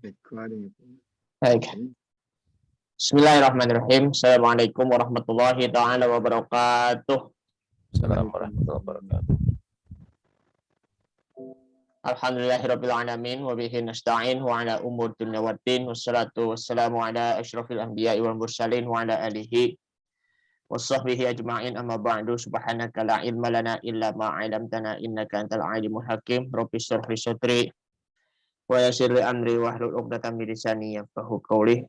Baik. Bismillahirrahmanirrahim. Assalamualaikum warahmatullahi taala wabarakatuh. Assalamualaikum warahmatullahi wabarakatuh. Alhamdulillahirabbil alamin wa bihi nasta'in wa ala umur dunya waddin wassalatu wassalamu ala asyrafil anbiya'i wal mursalin wa ala alihi washabbihi ajma'in amma ba'du subhanaka la ilma lana illa ma 'allamtana innaka antal alimul hakim rabbi shrah li sadri wa yassir li amri wahlul 'uqdatam min lisani yafqahu qawli.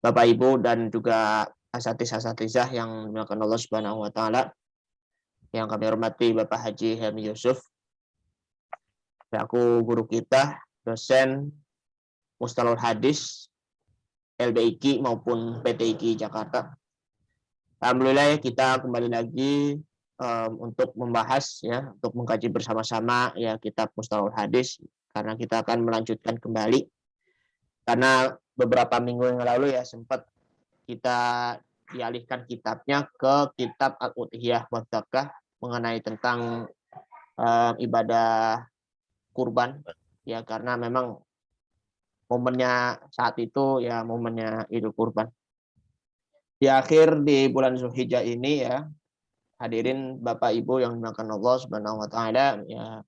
Bapak Ibu dan juga asatiz-asatizah yang dimuliakan Allah Subhanahu wa taala, yang kami hormati Bapak Haji Helmi Yusuf selaku guru kita, dosen Mustalahul Hadis LBIQ maupun PTIQ Jakarta. Alhamdulillah kita kembali lagi untuk membahas ya, untuk mengkaji bersama-sama ya kitab Mustalahul Hadis, karena kita akan melanjutkan kembali karena beberapa minggu yang lalu ya sempat kita dialihkan kitabnya ke kitab Al-Udhiyah wa Zakah mengenai tentang ibadah kurban ya, karena memang momennya saat itu ya momennya Idul Kurban. Di akhir di bulan Zulhijjah ini ya, hadirin Bapak Ibu yang dimuliakan Allah Subhanahu wa taala ya,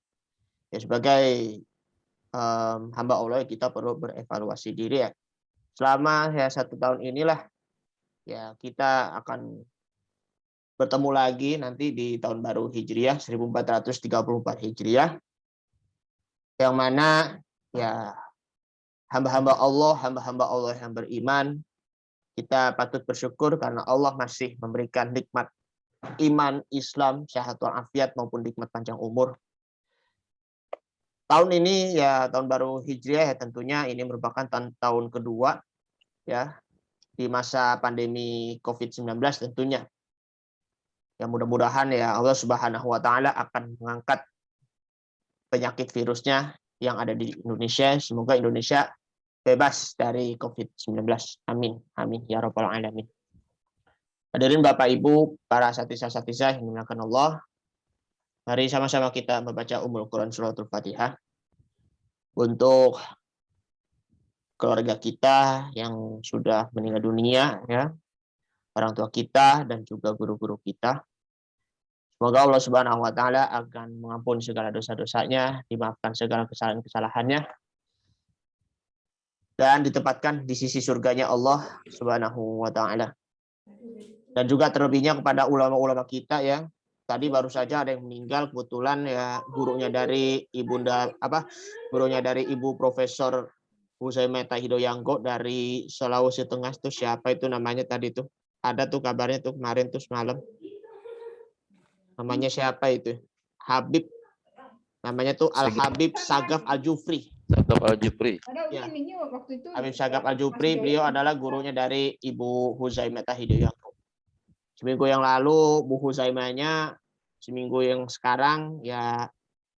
sebagai hamba Allah kita perlu berevaluasi diri ya. Selama ya 1 tahun inilah ya kita akan bertemu lagi nanti di tahun baru Hijriah 1434 Hijriah, yang mana ya hamba-hamba Allah yang beriman, kita patut bersyukur karena Allah masih memberikan nikmat iman, Islam, sehat walafiat maupun nikmat panjang umur. Tahun ini ya tahun baru Hijriah ya, tentunya ini merupakan tahun kedua ya di masa pandemi COVID-19 tentunya. Ya mudah-mudahan ya Allah Subhanahu wa taala akan mengangkat penyakit virusnya yang ada di Indonesia. Semoga Indonesia bebas dari COVID-19. Amin. Amin ya rabbal alamin. Hadirin Bapak Ibu, para asatiz-asatizah yang dimuliakan Allah, mari sama-sama kita membaca Ummul Quran Suratul Fatihah untuk keluarga kita yang sudah meninggal dunia ya, orang tua kita dan juga guru-guru kita. Semoga Allah Subhanahu wa taala akan mengampuni segala dosa-dosanya, dimaafkan segala kesalahan-kesalahannya, dan ditempatkan di sisi surganya Allah Subhanahu wa taala. Dan juga terlebihnya kepada ulama-ulama kita ya. Tadi baru saja ada yang meninggal kebetulan ya, gurunya dari Ibu Profesor Huzaimah Hidoyanggo dari Sulawesi Tengah tuh, siapa itu namanya tadi tuh? Ada tuh kabarnya tuh kemarin tuh semalam. Namanya siapa itu? Habib. Namanya tuh Al-Habib Sagaf Al-Jufri. Sagaf Al-Jufri. Ya. Habib Sagaf Al-Jufri, beliau adalah gurunya dari Ibu Huzaimah Hidoyanggo. Seminggu yang lalu Bu Huzaimahnya, seminggu yang sekarang ya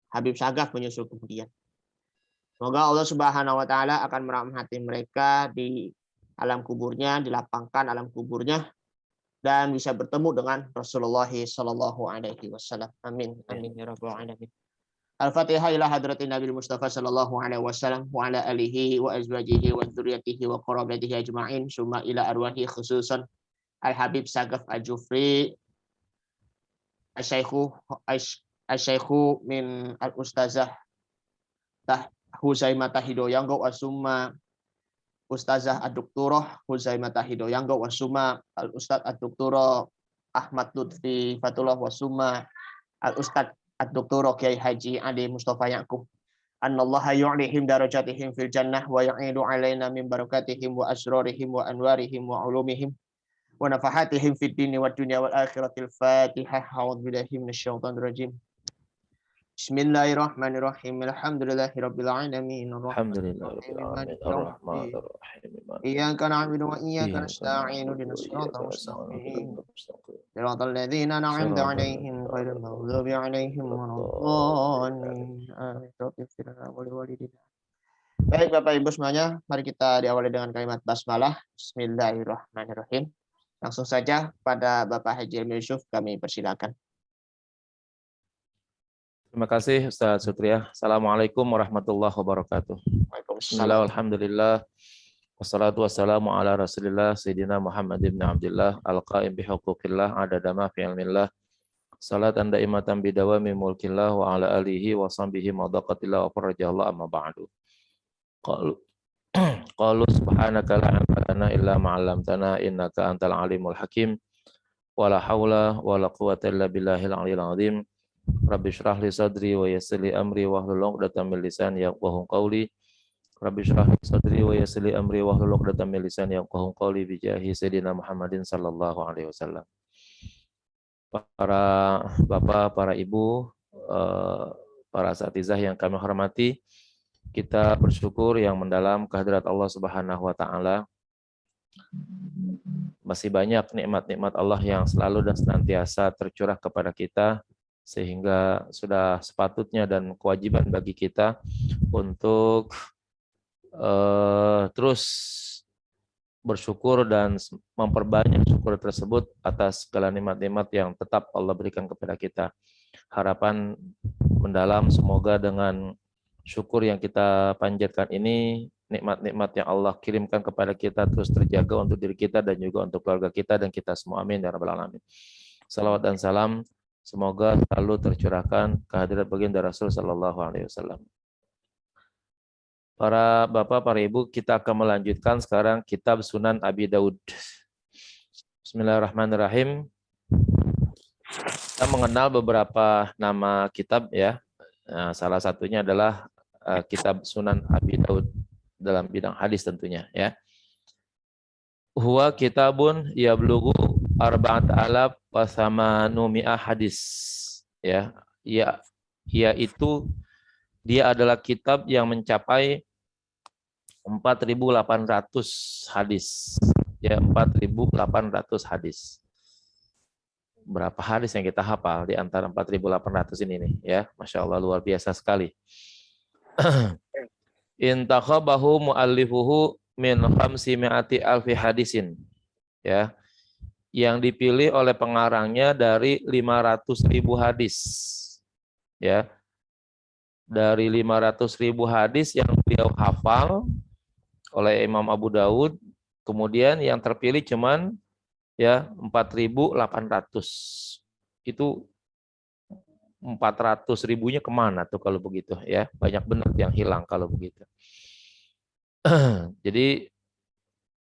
Habib Sagaf menyusul kemudian. Semoga Allah Subhanahu wa taala akan merahmati mereka di alam kuburnya, dilapangkan alam kuburnya, dan bisa bertemu dengan Rasulullah sallallahu alaihi wasallam. Amin. Amin ya rabbal alamin. Al-Fatihah ila hadratin Nabi Mustafa sallallahu alaihi wasallam wa ala alihi wa azwajihi wa dzurriyyatihi wa qarabatihi ajma'in, summa ila arwahi khususan Al-Habib Sagaf Al-Jufri Asy-Syaikhu min Al-Ustazah Huzaimah Hidoyanggo wa summa Ustazah Ad-Doktorah Huzaimah Hidoyanggo wa summa Al-Ustaz Ad-Doktorah Ahmad Lutfi Fatullah wa summa Al-Ustaz Ad-Doktorah Kiai Haji Adi Mustafa Yaqub. Annallaha yu'lihim darajatihim fil jannah wa yu'idu alaina min barakatihim wa asrarihim wa anwarihim wa ulumihim wa nafahatihim fid dini wad dunya wal akhiratil Fatihah. A'udzu billahi minasyaitonir rajim. Bismillahirrahmanirrahim. Alhamdulillahirabbil alamin. Alhamdulillahirabbil alamin. Arrahmanir rahim. Iyyaka na'budu wa iyyaka nasta'in. Ihdinas siratal mustaqim. Siratal ladzina an'amta 'alaihim ghairil maghdubi 'alaihim waladdallin. Amin. Baik Bapak Ibu semuanya, mari kita diawali dengan kalimat basmalah. Bismillahirrahmanirrahim. Langsung saja pada Bapak Haji Helmi Yusuf kami persilakan. Terima kasih Ustaz Sutria. Assalamualaikum warahmatullahi wabarakatuh. Waalaikumsalam. Bismillah, alhamdulillah. Wassalatu wassalamu ala rasulillah Sayyidina Muhammad ibn Abdullah al-qa'im bihuquqillah adada ma fi ilmillah. Salatan daimatan bidawami mulkillah wa ala alihi wa sahbihi madaqatillah wa farajallah amma ba'du. Qalu subhanaka la ilma lana illa ma 'allamtana innaka antal alimul hakim. Wala haula wala quwwata illa billahil aliyil azim. Rabbi shrah li sadri wa yassir li amri wahlul 'uqdatam min lisani yafqahu qawli. Rabbi shrah li sadri wa yassir li amri wahlul 'uqdatam min lisani yafqahu qawli bi jahi sayyidina Muhammadin sallallahu alaihi wasallam. Para bapak, para ibu, para asatizah yang kami hormati, kita bersyukur yang mendalam kehadirat Allah Subhanahu wa taala. Masih banyak nikmat-nikmat Allah yang selalu dan senantiasa tercurah kepada kita, sehingga sudah sepatutnya dan kewajiban bagi kita untuk terus bersyukur dan memperbanyak syukur tersebut atas segala nikmat-nikmat yang tetap Allah berikan kepada kita. Harapan mendalam semoga dengan syukur yang kita panjatkan ini, nikmat-nikmat yang Allah kirimkan kepada kita terus terjaga untuk diri kita dan juga untuk keluarga kita dan kita semua. Amin ya rabbal alamin. Salawat dan salam semoga selalu tercurahkan kehadirat baginda Rasul sallallahu alaihi wasallam. Para bapak, para ibu, kita akan melanjutkan sekarang kitab Sunan Abi Daud. Bismillahirrahmanirrahim. Kita mengenal beberapa nama kitab ya. Nah, salah satunya adalah kitab Sunan Abi Daud dalam bidang hadis tentunya ya. Huwa kitabun yablughu arba'at alaf wa thamanumia hadis ya. Yaitu dia adalah kitab yang mencapai 4.800 hadis. Ya, 4.800 hadis. Berapa hadis yang kita hafal di antara 4.800 ini nih ya. Masya Allah luar biasa sekali. Intakhabahu mu'allifuhu min 500 alfi hadisin. Ya. Yang dipilih oleh pengarangnya dari 500.000 hadis. Ya. Dari 500.000 hadis yang beliau hafal oleh Imam Abu Daud, kemudian yang terpilih cuman ya 4.800. Itu 400.000-nya kemana tuh kalau begitu ya? Banyak benar yang hilang kalau begitu. Jadi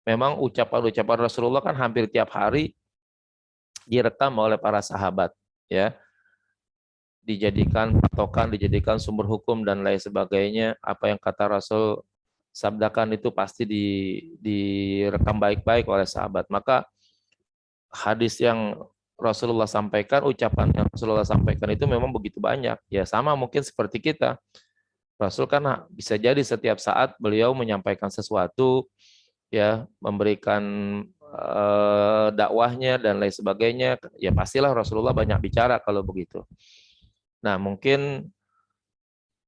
memang ucapan-ucapan Rasulullah kan hampir tiap hari direkam oleh para sahabat ya. Dijadikan patokan, dijadikan sumber hukum dan lain sebagainya. Apa yang kata Rasul sabdakan itu pasti direkam baik-baik oleh sahabat. Maka hadis yang Rasulullah sampaikan, ucapan yang Rasulullah sampaikan itu memang begitu banyak. Ya sama mungkin seperti kita. Rasul kan bisa jadi setiap saat beliau menyampaikan sesuatu, ya memberikan dakwahnya dan lain sebagainya. Ya pastilah Rasulullah banyak bicara kalau begitu. Nah mungkin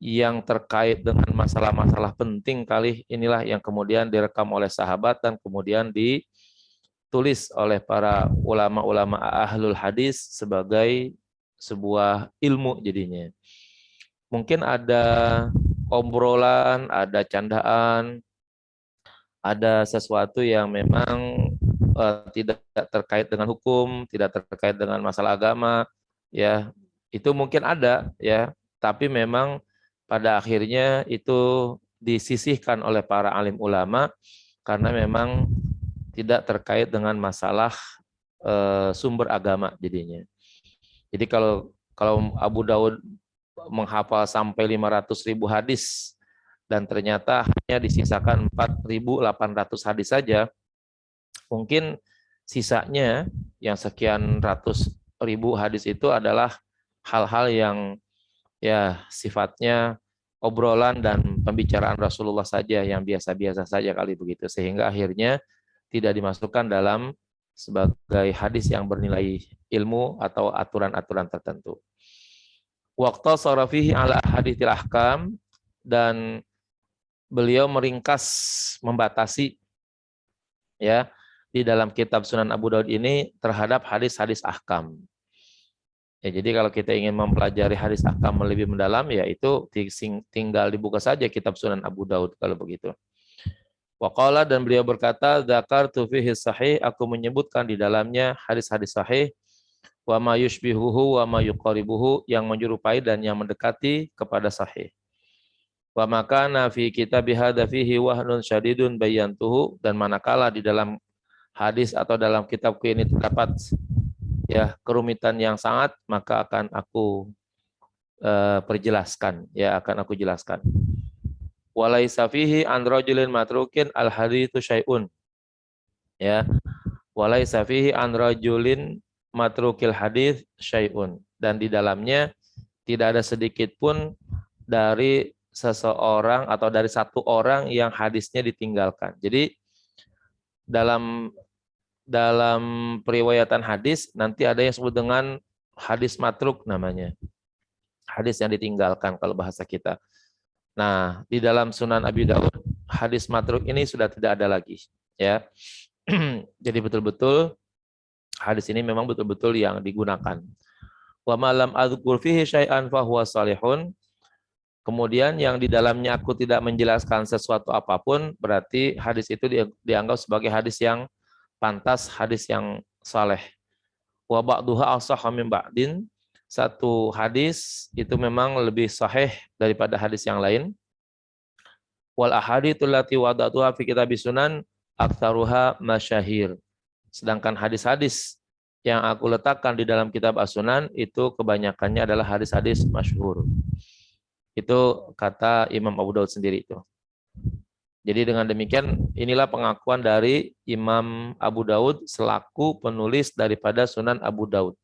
yang terkait dengan masalah-masalah penting kali inilah yang kemudian direkam oleh sahabat dan kemudian ditulis oleh para ulama-ulama ahlul hadis sebagai sebuah ilmu jadinya. Mungkin ada obrolan, ada candaan, ada sesuatu yang memang tidak terkait dengan hukum, tidak terkait dengan masalah agama, ya itu mungkin ada, ya. Tapi memang pada akhirnya itu disisihkan oleh para alim ulama karena memang tidak terkait dengan masalah sumber agama jadinya. Jadi kalau Abu Daud menghafal sampai 500.000 hadis dan ternyata hanya disisakan 4.800 hadis saja, mungkin sisanya yang sekian ratus ribu hadis itu adalah hal-hal yang ya sifatnya obrolan dan pembicaraan Rasulullah saja yang biasa-biasa saja kali begitu, sehingga akhirnya tidak dimasukkan dalam sebagai hadis yang bernilai ilmu atau aturan-aturan tertentu. Waqta sarafihi ala hadithil ahkam, dan beliau meringkas, membatasi ya di dalam kitab Sunan Abu Daud ini terhadap hadis-hadis ahkam. Ya, jadi kalau kita ingin mempelajari hadis ahkam lebih mendalam, ya itu tinggal dibuka saja kitab Sunan Abu Daud kalau begitu. Waqala, dan beliau berkata, dzakartu fihi sahih, aku menyebutkan di dalamnya hadis-hadis sahih, wa ma yushbihuhu wa ma yuqaribuhu, yang menyerupai dan yang mendekati kepada sahih. Wa makana fi kitabi hadza fihi wahnun syadidun bayantuhu, dan manakala di dalam hadis atau dalam kitabku ini terdapat ya kerumitan yang sangat, maka akan aku perjelaskan, ya akan aku jelaskan. Walaisa fihi an rajulin matrukin al haditsu syai'un, ya walaisa fihi an rajulin matrukil hadits syai'un, dan di dalamnya tidak ada sedikit pun dari seseorang atau dari satu orang yang hadisnya ditinggalkan. Jadi dalam periwayatan hadis nanti ada yang disebut dengan hadis matruk namanya. Hadis yang ditinggalkan kalau bahasa kita. Nah, di dalam Sunan Abi Daud hadis matruk ini sudah tidak ada lagi, ya. Jadi betul-betul hadis ini memang betul-betul yang digunakan. Wa malam adzkur fihi syai'an fa huwa salihun. Kemudian yang di dalamnya aku tidak menjelaskan sesuatu apapun, berarti hadis itu dianggap sebagai hadis yang pantas, hadis yang saleh. Wa ba'duha ashahha min ba'din, satu hadis itu memang lebih sahih daripada hadis yang lain. Wal ahaditsul lati wada'tuha fi kitabis sunan aktsaruha masyahir. Sedangkan hadis-hadis yang aku letakkan di dalam kitab As-Sunan itu kebanyakannya adalah hadis-hadis masyhur. Itu kata Imam Abu Daud sendiri itu. Jadi dengan demikian inilah pengakuan dari Imam Abu Daud selaku penulis daripada Sunan Abu Daud.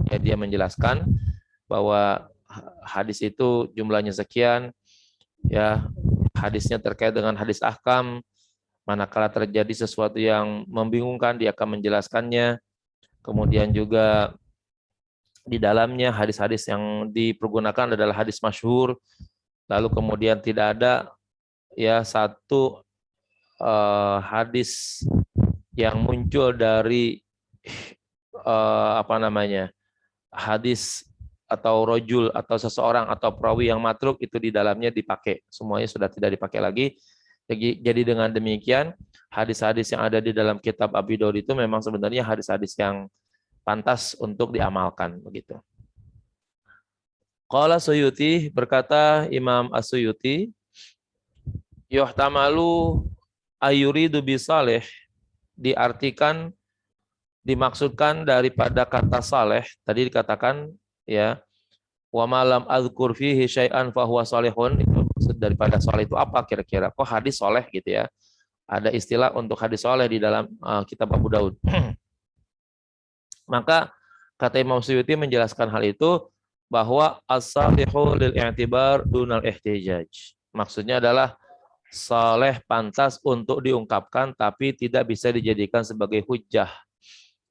Ya, dia menjelaskan bahwa hadis itu jumlahnya sekian, ya hadisnya terkait dengan hadis ahkam. Manakala terjadi sesuatu yang membingungkan, dia akan menjelaskannya. Kemudian juga di dalamnya hadis-hadis yang dipergunakan adalah hadis masyhur. Lalu kemudian tidak ada ya satu hadis yang muncul dari hadis atau rojul atau seseorang atau perawi yang matruk itu di dalamnya dipakai. Semuanya sudah tidak dipakai lagi. Jadi dengan demikian hadis-hadis yang ada di dalam kitab Abi Daud itu memang sebenarnya hadis-hadis yang pantas untuk diamalkan begitu. Qala Suyuti, berkata Imam As-Suyuti, yuhtamalu ayuridu bisalih, diartikan dimaksudkan daripada kata saleh, tadi dikatakan ya wa malam adzkur fihi syai'an fa huwa salihun, itu maksud daripada saleh itu apa kira-kira? Kok hadis saleh gitu ya? Ada istilah untuk hadis saleh di dalam kitab Abu Daud. Maka kata Imam Suyuti menjelaskan hal itu bahwa as-salihu lil i'tibar dunal ihtijaj. Maksudnya adalah saleh pantas untuk diungkapkan tapi tidak bisa dijadikan sebagai hujjah.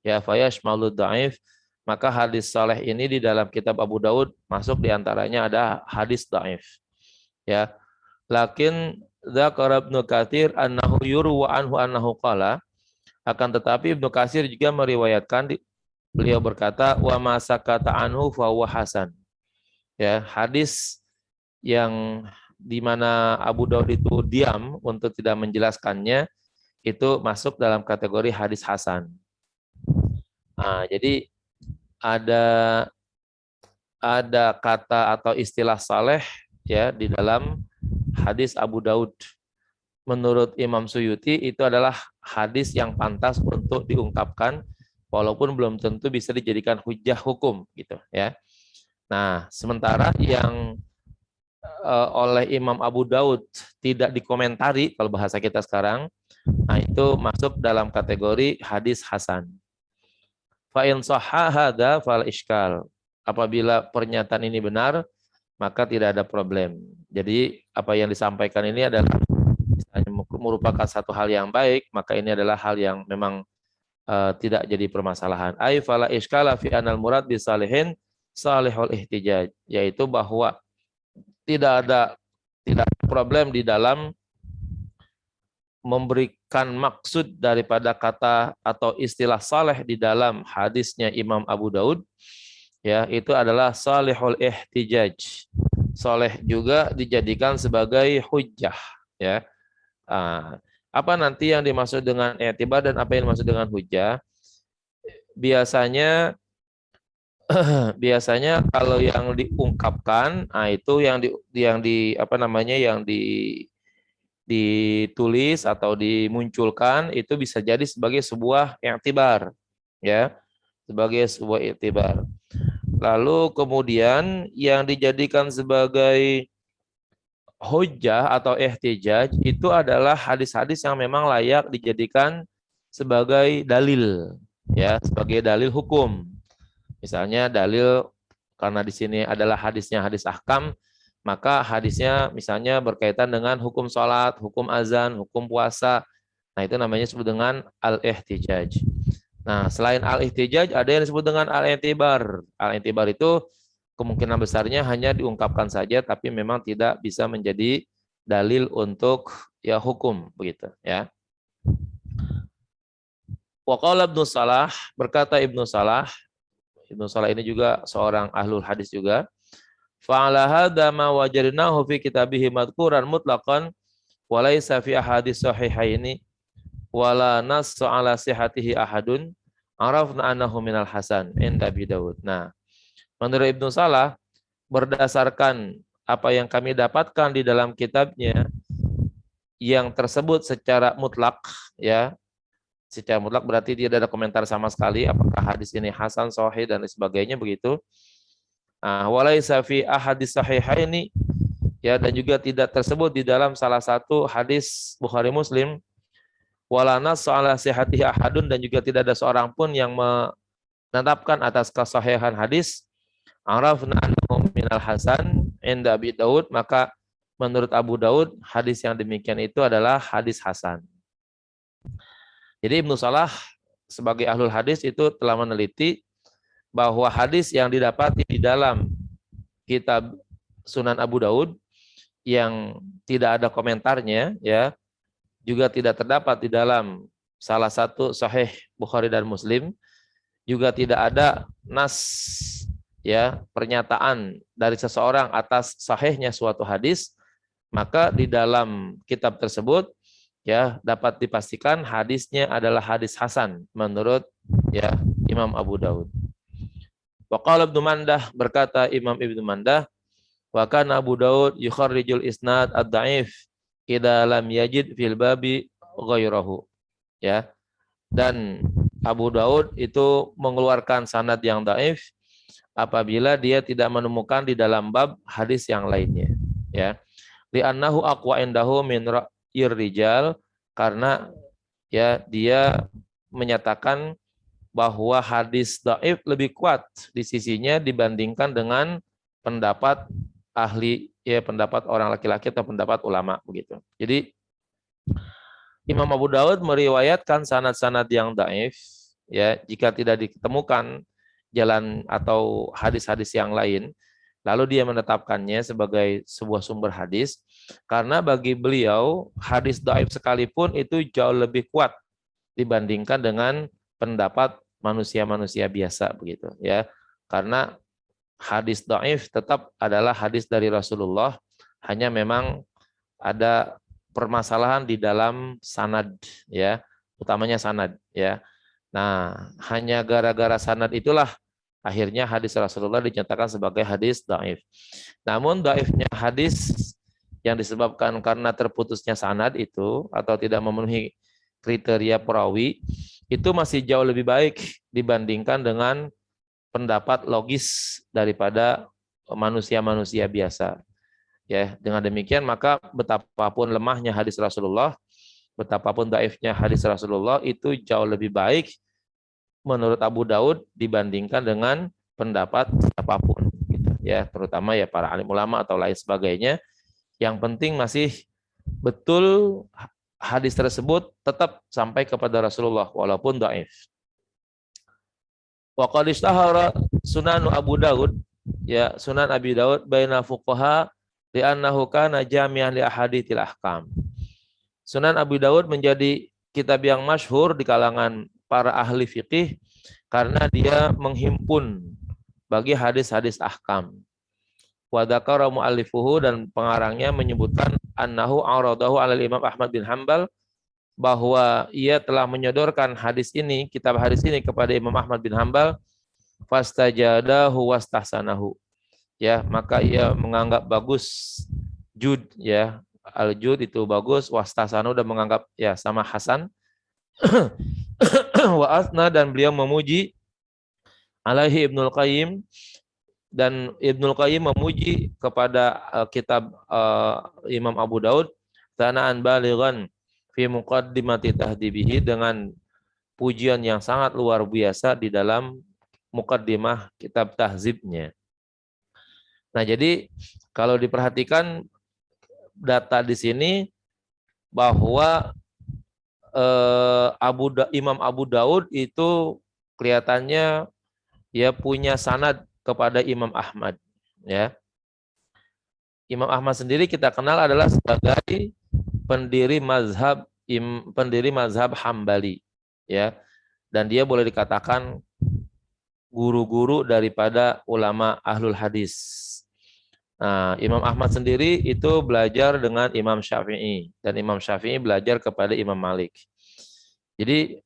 Ya fayashmalu dhaif, maka hadis saleh ini di dalam kitab Abu Daud masuk diantaranya ada hadis dhaif. Ya. Lakin dzakara Ibnu Katsir annahu yurwa anhu annahu qala, akan tetapi Ibnu Katsir juga meriwayatkan beliau berkata wa ma sakata anhu fa huwa hasan. Ya, hadis yang di mana Abu Daud itu diam untuk tidak menjelaskannya itu masuk dalam kategori hadis hasan. Nah, jadi ada kata atau istilah saleh ya di dalam hadis Abu Daud. Menurut Imam Suyuti itu adalah hadis yang pantas untuk diungkapkan walaupun belum tentu bisa dijadikan hujjah hukum gitu ya. Nah, sementara yang oleh Imam Abu Daud tidak dikomentari kalau bahasa kita sekarang, nah itu masuk dalam kategori hadis hasan. Fa in sahha hadza fal iskal. Apabila pernyataan ini benar, maka tidak ada problem. Jadi apa yang disampaikan ini adalah merupakan satu hal yang baik, maka ini adalah hal yang memang tidak jadi permasalahan. Ai fala iskala fi anal murad bi salihin salihul ihtijaj, yaitu bahwa tidak ada problem di dalam memberikan maksud daripada kata atau istilah saleh di dalam hadisnya Imam Abu Daud, ya, itu adalah salihul ihtijaj. Soleh juga dijadikan sebagai hujjah, ya. Apa nanti yang dimaksud dengan i'tibar dan apa yang dimaksud dengan hujjah? Biasanya biasanya kalau yang diungkapkan, itu yang ditulis atau dimunculkan itu bisa jadi sebagai sebuah i'tibar, ya, sebagai sebuah i'tibar. Lalu kemudian yang dijadikan sebagai hujjah atau ihtijaj itu adalah hadis-hadis yang memang layak dijadikan sebagai dalil, ya, sebagai dalil hukum. Misalnya dalil karena di sini adalah hadisnya hadis ahkam, maka hadisnya misalnya berkaitan dengan hukum sholat, hukum azan, hukum puasa. Nah, itu namanya disebut dengan al-ihtijaj. Nah, selain al-ihtijaj ada yang disebut dengan al-i'tibar. Al-i'tibar itu kemungkinan besarnya hanya diungkapkan saja tapi memang tidak bisa menjadi dalil untuk ya hukum begitu, ya. Wa qala Ibnu Salah, berkata Ibnu Salah ini juga seorang ahlul hadis juga. Fa'ala hadza ma wajadnahu fi kitabihi madhkuran mutlaqan wa laysa fi ahadits sahihaini wala nass ala sihhatihi ahadun arafna annahu minal hasan inda Abi Daud. Nah, menurut Ibnu Salah, berdasarkan apa yang kami dapatkan di dalam kitabnya yang tersebut secara mutlak, ya, secara mutlak berarti tidak ada komentar sama sekali apakah hadis ini hasan, sahih dan sebagainya begitu. Walaisa fi ahadits sahihaini, ya, dan juga tidak tersebut di dalam salah satu hadis Bukhari Muslim. Wala nass ala sihhatihi ahadun, dan juga tidak ada seorang pun yang menetapkan atas kesahihan hadis. Arafna annahu minal hasan inda Abi Daud, maka menurut Abu Daud hadis yang demikian itu adalah hadis hasan. Jadi Ibnu Salah sebagai ahlul hadis itu telah meneliti bahwa hadis yang didapati di dalam kitab Sunan Abu Daud yang tidak ada komentarnya, ya, juga tidak terdapat di dalam salah satu sahih Bukhari dan Muslim, juga tidak ada nas, ya, pernyataan dari seseorang atas sahihnya suatu hadis, maka di dalam kitab tersebut, ya, dapat dipastikan hadisnya adalah hadis hasan menurut, ya, Imam Abu Daud. Wa qala Ibnu Mandah, berkata Imam Ibnu Mandah, wa kana Abu Daud yukharrijul isnad ad-dhaif idza lam yajid fil babi ghairahu, ya. Dan Abu Daud itu mengeluarkan sanad yang dhaif apabila dia tidak menemukan di dalam bab hadis yang lainnya, ya. Li'annahu aqwa indahu min ra'yir rijal, karena, ya, dia menyatakan bahwa hadis dhaif lebih kuat di sisinya dibandingkan dengan pendapat ahli, ya, pendapat orang laki-laki atau pendapat ulama begitu. Jadi Imam Abu Daud meriwayatkan sanad-sanad yang dhaif, ya, jika tidak ditemukan jalan atau hadis-hadis yang lain, lalu dia menetapkannya sebagai sebuah sumber hadis, karena bagi beliau hadis dhaif sekalipun itu jauh lebih kuat dibandingkan dengan pendapat manusia-manusia biasa begitu, ya. Karena hadis dhaif tetap adalah hadis dari Rasulullah, hanya memang ada permasalahan di dalam sanad, ya, utamanya sanad, ya. Nah, hanya gara-gara sanad itulah akhirnya hadis Rasulullah dinyatakan sebagai hadis dhaif. Namun dhaifnya hadis yang disebabkan karena terputusnya sanad itu atau tidak memenuhi kriteria perawi, itu masih jauh lebih baik dibandingkan dengan pendapat logis daripada manusia-manusia biasa. Ya, dengan demikian maka betapapun lemahnya hadis Rasulullah, betapapun dhaifnya hadis Rasulullah, itu jauh lebih baik menurut Abu Daud dibandingkan dengan pendapat siapapun gitu, ya, terutama, ya, para alim ulama atau lain sebagainya. Yang penting masih betul hadis tersebut tetap sampai kepada Rasulullah walaupun dhaif. Wa qad ishtahara Sunan Abu Daud, ya, Sunan Abi Daud baina fuqaha li'annahu kana jami'an li ahaditsil ahkam. Sunan Abu Daud menjadi kitab yang masyhur di kalangan para ahli fikih karena dia menghimpun bagi hadis-hadis ahkam. Wa dzakara mu'allifuhu, dan pengarangnya menyebutkan annahu aradahu 'alal Imam Ahmad bin Hambal, bahwa ia telah menyodorkan hadis ini, kitab hadis ini kepada Imam Ahmad bin Hambal, fastajadahu wastahsanahu. Ya, maka ia menganggap bagus jud, ya, al-jud itu bagus, wastahsanahu dan menganggap ya sama hasan. Wa asna, dan beliau memuji alaihi Ibnul Qayyim, dan Ibnul Qayyim memuji kepada kitab Imam Abu Daud sana'an balighan fi muqaddimati tahdibihi, dengan pujian yang sangat luar biasa di dalam muqaddimah kitab tahzibnya. Nah, jadi kalau diperhatikan data di sini bahwa Imam Abu Daud itu kelihatannya ya punya sanad kepada Imam Ahmad, ya. Imam Ahmad sendiri kita kenal adalah sebagai pendiri mazhab Hambali, ya. Dan dia boleh dikatakan guru-guru daripada ulama ahlul hadis. Nah, Imam Ahmad sendiri itu belajar dengan Imam Syafi'i, dan Imam Syafi'i belajar kepada Imam Malik. Jadi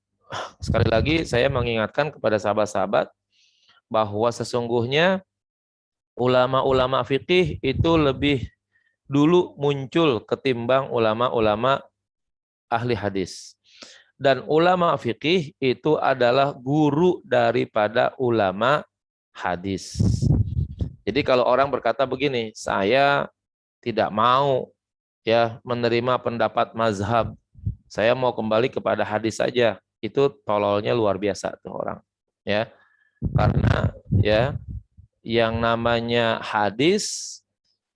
sekali lagi saya mengingatkan kepada sahabat-sahabat bahwa sesungguhnya ulama-ulama fikih itu lebih dulu muncul ketimbang ulama-ulama ahli hadis. Dan ulama fikih itu adalah guru daripada ulama hadis. Jadi kalau orang berkata begini, saya tidak mau ya menerima pendapat mazhab, saya mau kembali kepada hadis saja, itu tololnya luar biasa tuh orang, ya. Karena ya yang namanya hadis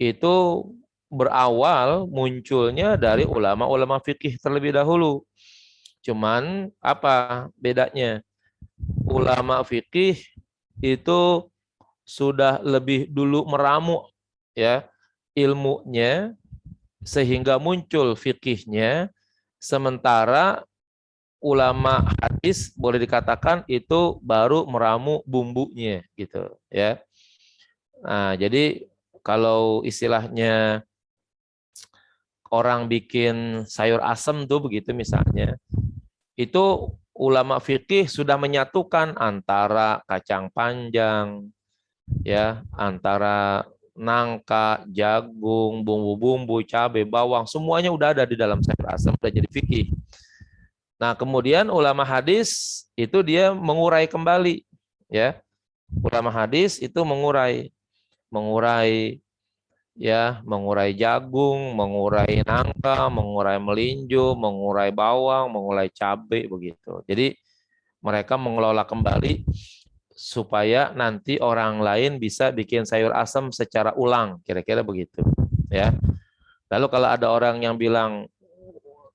itu berawal munculnya dari ulama-ulama fikih terlebih dahulu. Cuman apa bedanya? Ulama fikih itu sudah lebih dulu meramu ya ilmunya sehingga muncul fikihnya, sementara ulama hadis boleh dikatakan itu baru meramu bumbunya gitu ya. Nah, jadi kalau istilahnya orang bikin sayur asem tuh begitu misalnya, itu ulama fikih sudah menyatukan antara kacang panjang ya, antara nangka, jagung, bumbu-bumbu, cabai, bawang, semuanya udah ada di dalam sayur asem, udah jadi fikih. Nah, kemudian ulama hadis itu dia mengurai kembali, ya. Ulama hadis itu mengurai ya, mengurai jagung, mengurai nangka, mengurai melinjo, mengurai bawang, mengurai cabai begitu. Jadi mereka mengelola kembali supaya nanti orang lain bisa bikin sayur asam secara ulang, kira-kira begitu, ya. Lalu kalau ada orang yang bilang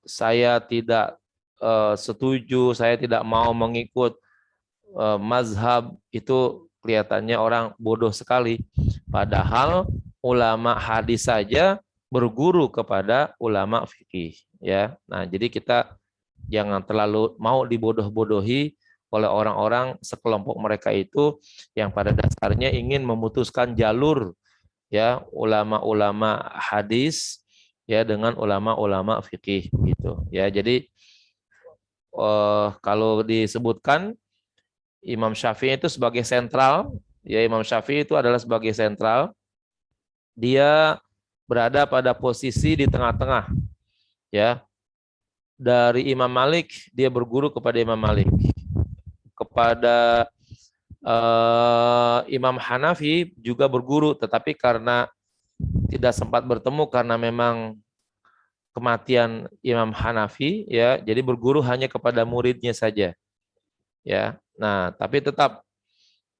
saya tidak setuju, saya tidak mau mengikut mazhab, itu kelihatannya orang bodoh sekali. Padahal ulama hadis saja berguru kepada ulama fikih, ya. Nah, jadi kita jangan terlalu mau dibodoh-bodohi oleh orang-orang sekelompok mereka itu yang pada dasarnya ingin memutuskan jalur ya ulama-ulama hadis ya dengan ulama-ulama fikih gitu ya. Jadi kalau disebutkan Imam Syafi'i itu sebagai sentral, ya Imam Syafi'i itu adalah sebagai sentral. Dia berada pada posisi di tengah-tengah, ya. Dari Imam Malik, dia berguru kepada Imam Malik. Kepada Imam Hanafi juga berguru, tetapi karena tidak sempat bertemu karena memang kematian Imam Hanafi, ya, jadi berguru hanya kepada muridnya saja, ya. Nah, tapi tetap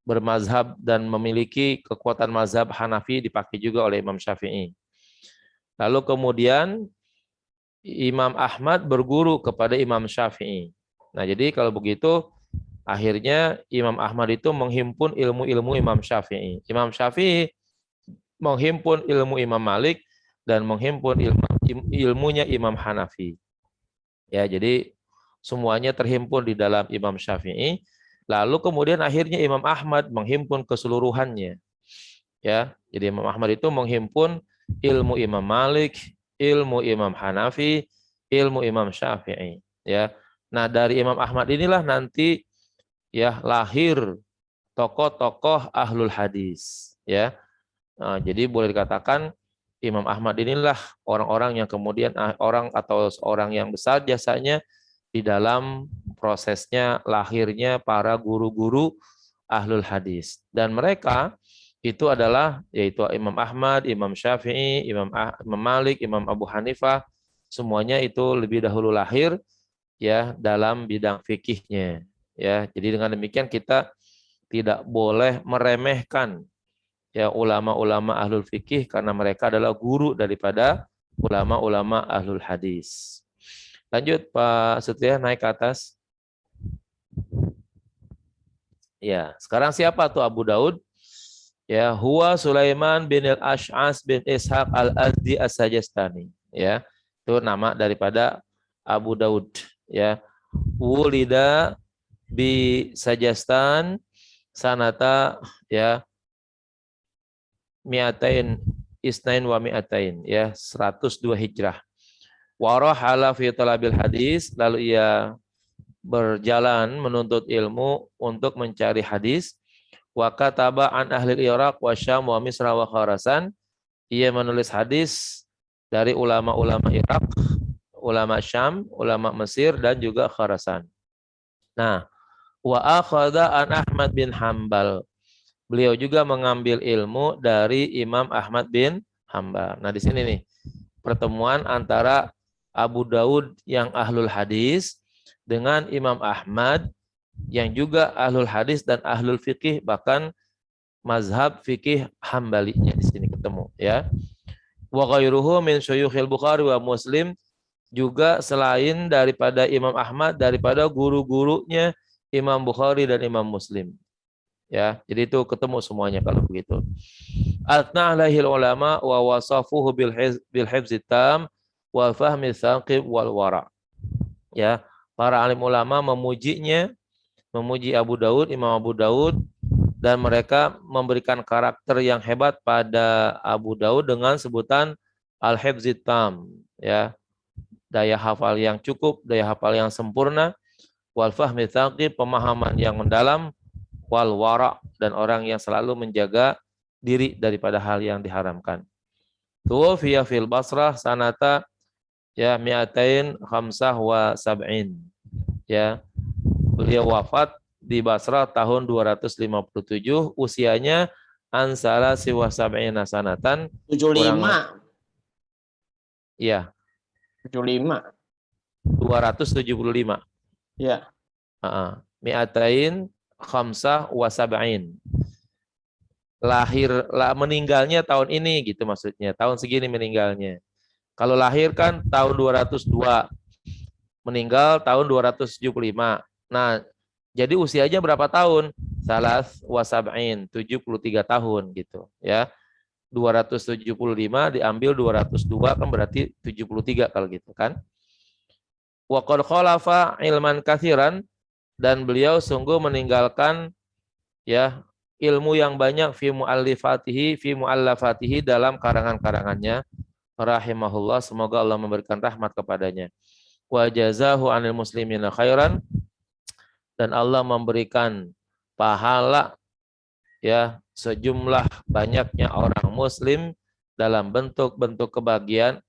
bermazhab dan memiliki kekuatan mazhab Hanafi dipakai juga oleh Imam Syafi'i. Lalu kemudian Imam Ahmad berguru kepada Imam Syafi'i. Nah, jadi kalau begitu akhirnya Imam Ahmad itu menghimpun ilmu-ilmu Imam Syafi'i. Imam Syafi'i menghimpun ilmu Imam Malik dan menghimpun ilmunya Imam Hanafi. Ya, jadi semuanya terhimpun di dalam Imam Syafi'i. Lalu kemudian akhirnya Imam Ahmad menghimpun keseluruhannya. Ya, jadi Imam Ahmad itu menghimpun ilmu Imam Malik, ilmu Imam Hanafi, ilmu Imam Syafi'i. Ya, nah dari Imam Ahmad inilah nanti ya lahir tokoh-tokoh ahlul hadis. Ya, nah, jadi boleh dikatakan Imam Ahmad inilah orang-orang yang kemudian orang atau seorang yang besar jasanya di dalam prosesnya lahirnya para guru-guru ahlul hadis. Dan mereka itu adalah yaitu Imam Ahmad, Imam Syafi'i, Imam Malik, Imam Abu Hanifah, semuanya itu lebih dahulu lahir ya dalam bidang fikihnya. Ya, jadi dengan demikian kita tidak boleh meremehkan ya ulama-ulama ahlul fikih karena mereka adalah guru daripada ulama-ulama ahlul hadis. Lanjut Pak Setia naik ke atas. Ya, sekarang siapa tuh Abu Daud? Ya, huwa Sulaiman bin al-Ash'as bin Ishaq al-Azdi as-Sajastani. Ya, itu nama daripada Abu Daud. Ya, wulida bi Sajastan sanata ya mi'atain isnain wa mi'atain ya 102 Hijrah. Warahala fi talabil hadis, lalu ia berjalan menuntut ilmu untuk mencari hadis. Wa kataba an ahli Iraq wa Syam wa Misra wa Khurasan. Ia menulis hadis dari ulama-ulama Irak, ulama Syam, ulama Mesir dan juga Khurasan. Nah, wa akhadha an Ahmad bin Hambal. Beliau juga mengambil ilmu dari Imam Ahmad bin Hambal. Nah, di sini nih pertemuan antara Abu Daud yang ahlul hadis dengan Imam Ahmad yang juga ahlul hadis dan ahlul fikih, bahkan mazhab fikih Hambalinya di sini ketemu ya. Wa ghairuhu min syuyukhil Bukhari wa Muslim, juga selain daripada Imam Ahmad daripada guru-gurunya Imam Bukhari dan Imam Muslim. Ya, jadi itu ketemu semuanya kalau begitu. Atna alaihil ulama wa wasafuhu bil hifzi tam wal fahmi tsaqib wal wara. Ya, para alim ulama memujinya, memuji Abu Daud, Imam Abu Daud, dan mereka memberikan karakter yang hebat pada Abu Daud dengan sebutan al-hifzi tam, ya. Daya hafal yang cukup, daya hafal yang sempurna, wal fahmi tsaqib, pemahaman yang mendalam, wal wara, dan orang yang selalu menjaga diri daripada hal yang diharamkan. Tuwfiya fil Basrah sanata ya mi'atain khamsah wa sab'in. Ya, beliau wafat di Basrah tahun 257, usianya ansala siwa sab'ina sanatan, 75. Iya, 75. 275. Ya. Mi'atain khamsah wa sab'in. Meninggalnya tahun ini gitu maksudnya. Tahun segini meninggalnya. Kalau lahir kan tahun 202. Meninggal tahun 275. Nah, jadi usianya berapa tahun? Salas wa sab'in, 73 tahun gitu ya. 275 diambil 202 kan berarti 73 kalau gitu kan. Wa qad khalafa ilman katsiran, dan beliau sungguh meninggalkan ya ilmu yang banyak fi muallafatihi dalam karangan-karangannya, rahimahullah, semoga Allah memberikan rahmat kepadanya. Wa jazahu 'anil muslimina khairan, dan Allah memberikan pahala ya sejumlah banyaknya orang muslim dalam bentuk-bentuk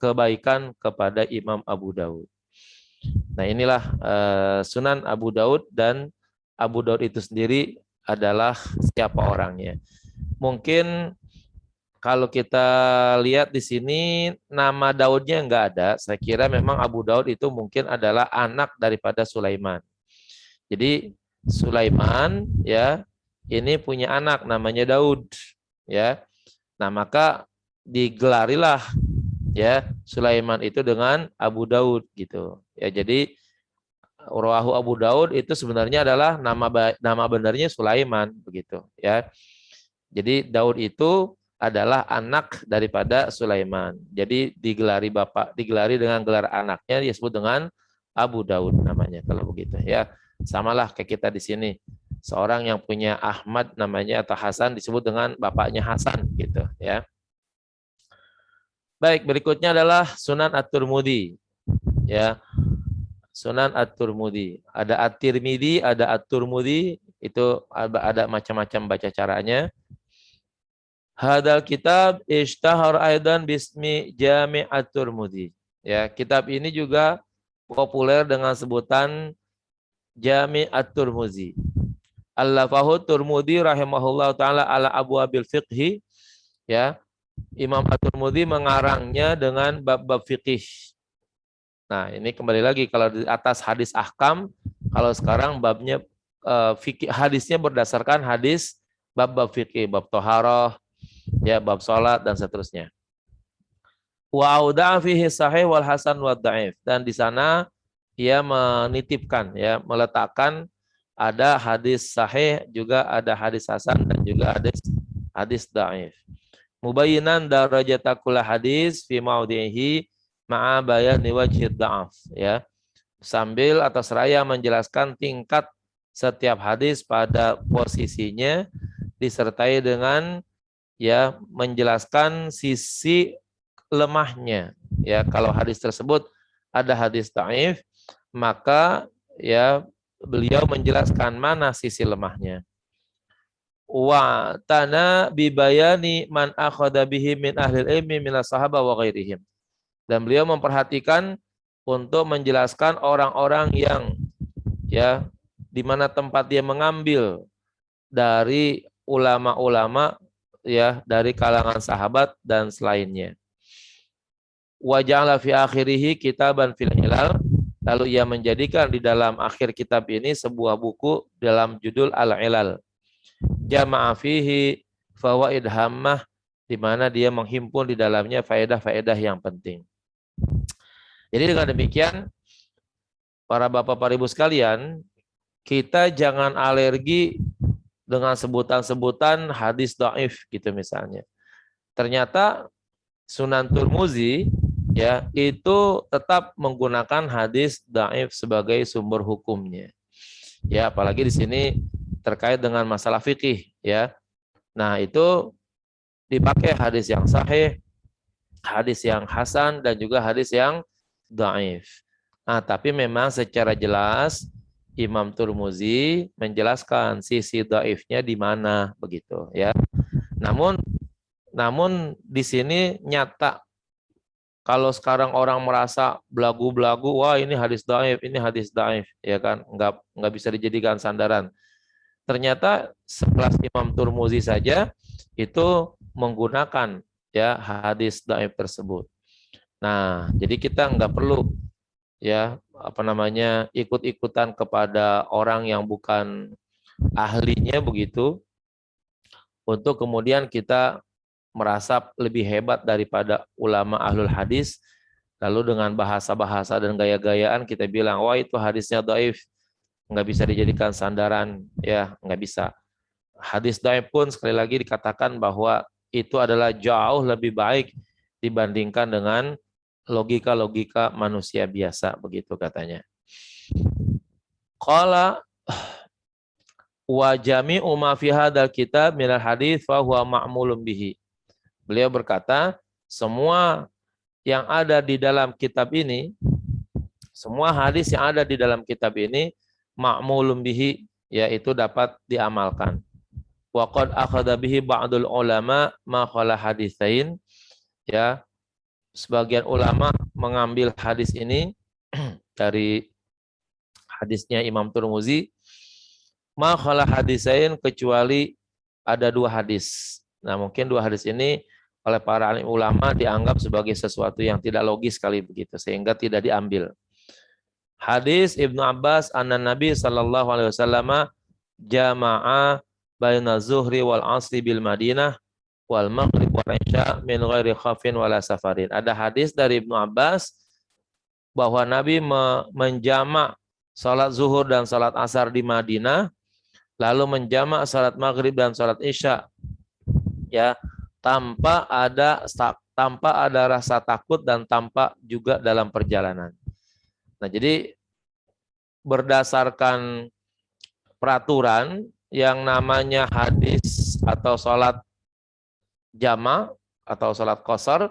kebaikan kepada Imam Abu Daud. Nah, inilah Sunan Abu Daud, dan Abu Daud itu sendiri adalah siapa orangnya. Mungkin kalau kita lihat di sini nama Daudnya enggak ada. Saya kira memang Abu Daud itu mungkin adalah anak daripada Sulaiman. Jadi Sulaiman ya ini punya anak namanya Daud ya. Nah, maka digelarilah ya Sulaiman itu dengan Abu Daud gitu. Ya, jadi Rawahu Abu Daud itu sebenarnya adalah nama benar-benarnya Sulaiman begitu ya. Jadi Daud itu adalah anak daripada Sulaiman. Jadi digelari dengan gelar anaknya disebut dengan Abu Daud namanya kalau begitu ya. Samalah kayak kita di sini. seorang yang punya Ahmad namanya atau Hasan disebut dengan bapaknya Hasan gitu ya. Baik, berikutnya adalah Sunan At-Tirmidzi ya. Sunan At-Tirmidzi. Ada At-Tirmidzi, ada At-Tirmidzi, itu ada macam-macam baca caranya. Hadal kitab ishtahar aidan bismi Jami' At-Tirmidzi. Ya, kitab ini juga populer dengan sebutan Jami' At-Tirmidzi. Allafahu Tirmidzi rahimahullah taala ala abwabil fiqhi, ya. Imam At-Tirmidzi mengarangnya dengan bab-bab fikih. Nah, ini kembali lagi kalau di atas hadis ahkam, kalau sekarang babnya fikih, hadisnya berdasarkan hadis bab-bab fikih, bab toharoh, ya, bab salat dan seterusnya. Wa auda'a fihi sahih wal hasan wad dhaif, dan di sana ia menitipkan, ya, meletakkan ada hadis sahih, juga ada hadis hasan, dan juga hadis dhaif. Mubayyinan darajata kulli hadis fi maudhihi ma'a bayani wajhid dha'af, ya. Sambil atau seraya menjelaskan tingkat setiap hadis pada posisinya, disertai dengan, ya, menjelaskan sisi lemahnya. Ya, kalau hadis tersebut ada hadis dhaif, maka, ya, beliau menjelaskan mana sisi lemahnya. Wa tana bibayani man akhadha bihi min ahli ilmi min as-sahabah wa ghairihim. Dan beliau memperhatikan untuk menjelaskan orang-orang yang, ya, di mana tempat dia mengambil dari ulama-ulama, ya, dari kalangan sahabat dan selainnya. Wa ja'ala fi akhirih kitaban fil ilal, lalu ia menjadikan di dalam akhir kitab ini sebuah buku dalam judul Al-Ilal. Jama'a fihi fawaid hammah, di mana dia menghimpun di dalamnya faedah-faedah yang penting. Jadi dengan demikian, para bapak para ibu sekalian, kita jangan alergi dengan sebutan-sebutan hadis dhaif gitu misalnya. Ternyata Sunan Tirmidzi, ya, itu tetap menggunakan hadis dhaif sebagai sumber hukumnya. Ya, apalagi di sini terkait dengan masalah fikih, ya. Nah, itu dipakai hadis yang sahih, hadis yang hasan, dan juga hadis yang dhaif. Nah, tapi memang secara jelas Imam Tirmidzi menjelaskan sisi dhaifnya di mana, begitu, ya. Namun di sini nyata, kalau sekarang orang merasa belagu-belagu, wah ini hadis dhaif, ya kan, nggak bisa dijadikan sandaran. Ternyata 11 Imam Tirmidzi saja itu menggunakan, ya, hadis dhaif tersebut. Nah, jadi kita nggak perlu, ya, ikut-ikutan kepada orang yang bukan ahlinya begitu, untuk kemudian kita merasa lebih hebat daripada ulama ahlul hadis, lalu dengan bahasa-bahasa dan gaya-gayaan kita bilang, wah itu hadisnya dhaif, nggak bisa dijadikan sandaran, ya, nggak bisa. Hadis dhaif pun sekali lagi dikatakan bahwa itu adalah jauh lebih baik dibandingkan dengan logika-logika manusia biasa, begitu katanya. Qala wa jami'u ma fi hadzal kitab minal hadits fa huwa ma'mulun bihi. Beliau berkata, semua yang ada di dalam kitab ini, semua hadis yang ada di dalam kitab ini ma'mulun bihi, yaitu dapat diamalkan. Wa qad akhadha bihi ba'dul ulama ma khala haditsain, ya, sebagian ulama mengambil hadis ini dari hadisnya Imam Tirmidzi, ma khala haditsain, kecuali ada dua hadis. Nah, mungkin dua hadis ini oleh para alim ulama dianggap sebagai sesuatu yang tidak logis sekali begitu, sehingga tidak diambil. Hadis Ibnu Abbas anna Nabi sallallahu alaihi wasallam jama'a baina zuhri wal asri bil Madinah wal maghrib wal isya min ghairi khafin wala safarin. Ada hadis dari Ibnu Abbas bahwa Nabi menjamak salat zuhur dan salat asar di Madinah, lalu menjamak salat maghrib dan salat isya, ya, tanpa ada rasa takut dan tanpa juga dalam perjalanan. Nah, jadi berdasarkan peraturan yang namanya hadis atau sholat jama atau sholat qashar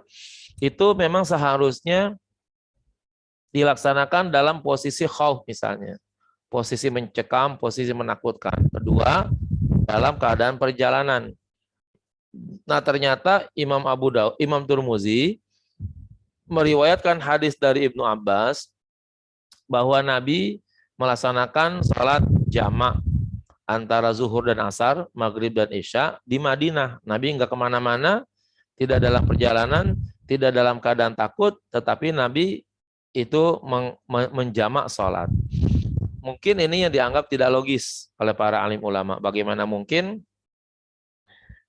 itu memang seharusnya dilaksanakan dalam posisi khauf misalnya. Posisi mencekam, posisi menakutkan. Kedua, dalam keadaan perjalanan. Nah, ternyata Imam Tirmidzi meriwayatkan hadis dari Ibnu Abbas bahwa Nabi melaksanakan salat jamak antara zuhur dan asar, maghrib dan isya di Madinah. Nabi enggak kemana-mana, tidak dalam perjalanan, tidak dalam keadaan takut, tetapi Nabi itu menjamak salat. Mungkin ini yang dianggap tidak logis oleh para alim ulama. Bagaimana mungkin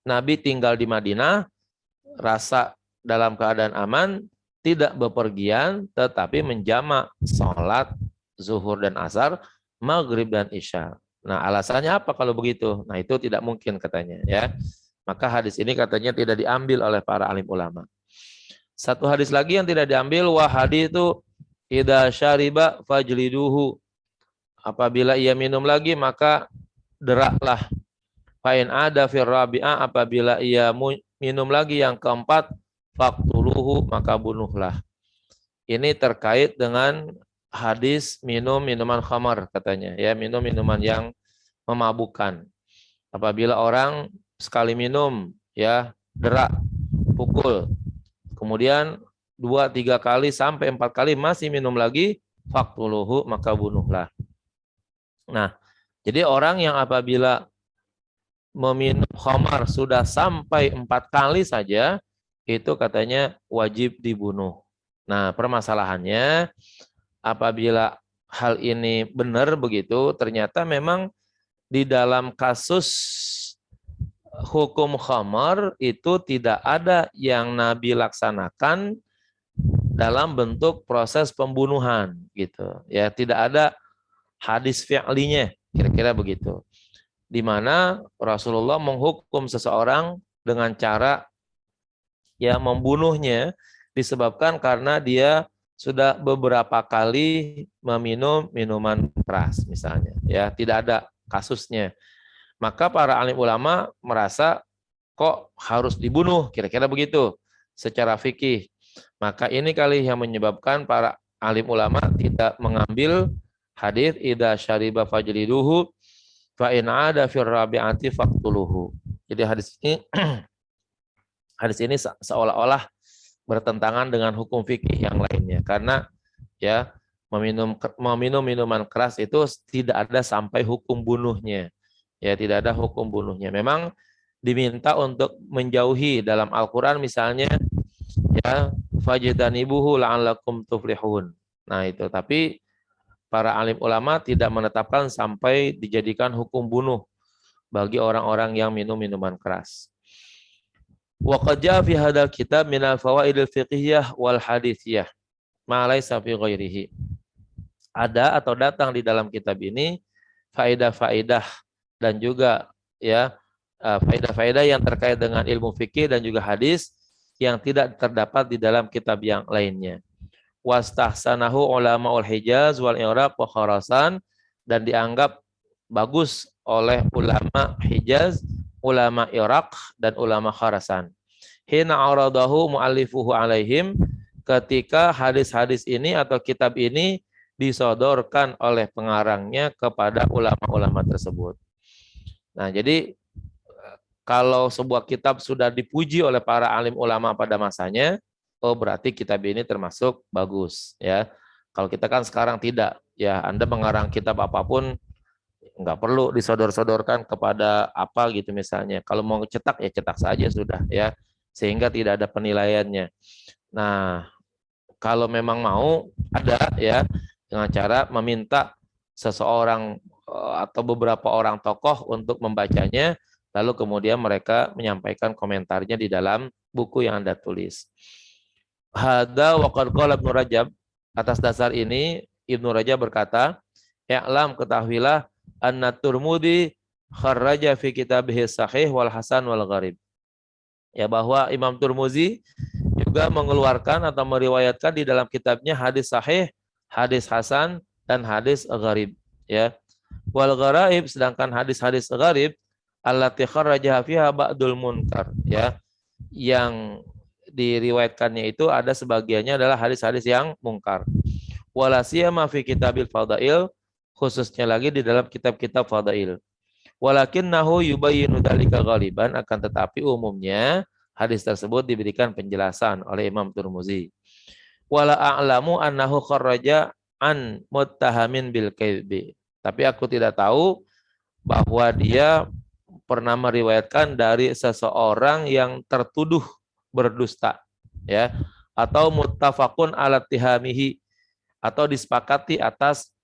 Nabi tinggal di Madinah, rasa dalam keadaan aman, tidak bepergian, tetapi menjamak sholat zuhur dan asar, maghrib dan isya. Nah, alasannya apa kalau begitu? Nah, itu tidak mungkin katanya, ya. Maka hadis ini katanya tidak diambil oleh para alim ulama. Satu hadis lagi yang tidak diambil, wah hadis itu idza syariba fajliduhu. Apabila ia minum lagi maka deraklah. Fa'in ada fir rabi'ah, apabila ia minum lagi yang keempat, faqtuluhu, maka bunuhlah. Ini terkait dengan hadis minum minuman khamar katanya, ya, minum minuman yang memabukkan. Apabila orang sekali minum, ya, derak, pukul, kemudian 2-3 kali sampai 4 kali masih minum lagi, faqtuluhu, maka bunuhlah. Nah, jadi orang yang apabila meminum khamar sudah sampai 4 kali saja, itu katanya wajib dibunuh. Nah, permasalahannya apabila hal ini benar begitu, ternyata memang di dalam kasus hukum khamar itu tidak ada yang Nabi laksanakan dalam bentuk proses pembunuhan gitu. Ya, tidak ada hadis fi'linya, kira-kira begitu. Di mana Rasulullah menghukum seseorang dengan cara ya membunuhnya disebabkan karena dia sudah beberapa kali meminum minuman keras misalnya, ya, tidak ada kasusnya. Maka para alim ulama merasa kok harus dibunuh, kira-kira begitu secara fikih. Maka ini kali yang menyebabkan para alim ulama tidak mengambil hadis idza syariba fajliduhu fa in ada fir rabi'ati faqtuluhu. Jadi hadis ini seolah-olah bertentangan dengan hukum fikih yang lainnya, karena ya meminum minuman keras itu tidak ada sampai hukum bunuhnya. Ya, tidak ada hukum bunuhnya. Memang diminta untuk menjauhi dalam Al-Qur'an misalnya, ya, fajtanibuhu la'allakum tuflihun. Nah, itu, tapi para alim ulama tidak menetapkan sampai dijadikan hukum bunuh bagi orang-orang yang minum minuman keras. Wa qad jaa fi hadzal kitab min al-fawaidil fiqhiyah wal hadithiyah ma laysa fi ghairihi. Ada atau datang di dalam kitab ini faedah-faedah dan juga ya faedah-faedah yang terkait dengan ilmu fikih dan juga hadis yang tidak terdapat di dalam kitab yang lainnya. Wastahsanahu ulamaul Hijaz wal Iraq wa Khurasan, dan dianggap bagus oleh ulama Hijaz, ulama Iraq dan ulama Khurasan. Hina aradahu muallifuhu alaihim, ketika hadis-hadis ini atau kitab ini disodorkan oleh pengarangnya kepada ulama-ulama tersebut. Nah, jadi kalau sebuah kitab sudah dipuji oleh para alim ulama pada masanya, oh berarti kitab ini termasuk bagus, ya. Kalau kita kan sekarang tidak, ya, Anda mengarang kitab apapun nggak perlu disodor-sodorkan kepada apa gitu misalnya. Kalau mau cetak ya cetak saja sudah, ya, sehingga tidak ada penilaiannya. Nah, kalau memang mau ada, ya, dengan cara meminta seseorang atau beberapa orang tokoh untuk membacanya, lalu kemudian mereka menyampaikan komentarnya di dalam buku yang Anda tulis. Hada wa qad qala Ibnu Rajab, atas dasar ini Ibnu Rajab berkata, "I'lam, ketahuilah, anna Tirmidzi kharraja fi kitabih sahih wal hasan wal gharib." Ya, bahwa Imam Tirmidzi juga mengeluarkan atau meriwayatkan di dalam kitabnya hadis sahih, hadis hasan dan hadis gharib, ya. Wal gharaib, sedangkan hadis-hadis gharib allati kharrajaha fiha ba'dul munkar, ya, yang diriwayatkannya itu ada sebagiannya adalah hadis-hadis yang mungkar. Wala siyama fi kitabil fadail, khususnya lagi di dalam kitab-kitab fadail. Walakinnahu yubayyinu dzalika ghaliban, akan tetapi umumnya hadis tersebut diberikan penjelasan oleh Imam Tirmizi. Wala a'lamu annahu kharraja an muttahamin bil kadhibi. Tapi aku tidak tahu bahwa dia pernah meriwayatkan dari seseorang yang tertuduh berdusta, ya, atau muttafaqun ala tihamihi, atau disepakati atas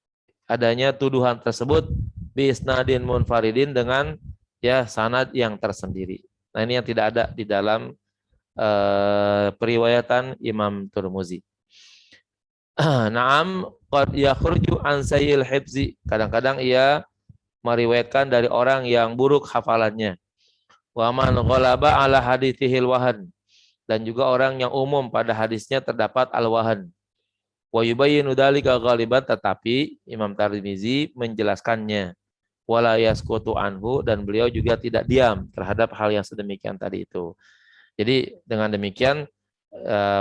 adanya tuduhan tersebut bi isnadin munfaridin, dengan ya sanad yang tersendiri. Nah, ini yang tidak ada di dalam periwayatan Imam Tirmizi. Naam qad yakhruju an sayyil hifzi, kadang-kadang ia meriwayatkan dari orang yang buruk hafalannya. Wa man ghalaba ala haditsihil wahan, dan juga orang yang umum pada hadisnya terdapat al-wahan. Wa yubayyinu dzalika ghaliban, tetapi Imam Tirmizi menjelaskannya. Wala yasqutu anhu, dan beliau juga tidak diam terhadap hal yang sedemikian tadi itu. Jadi dengan demikian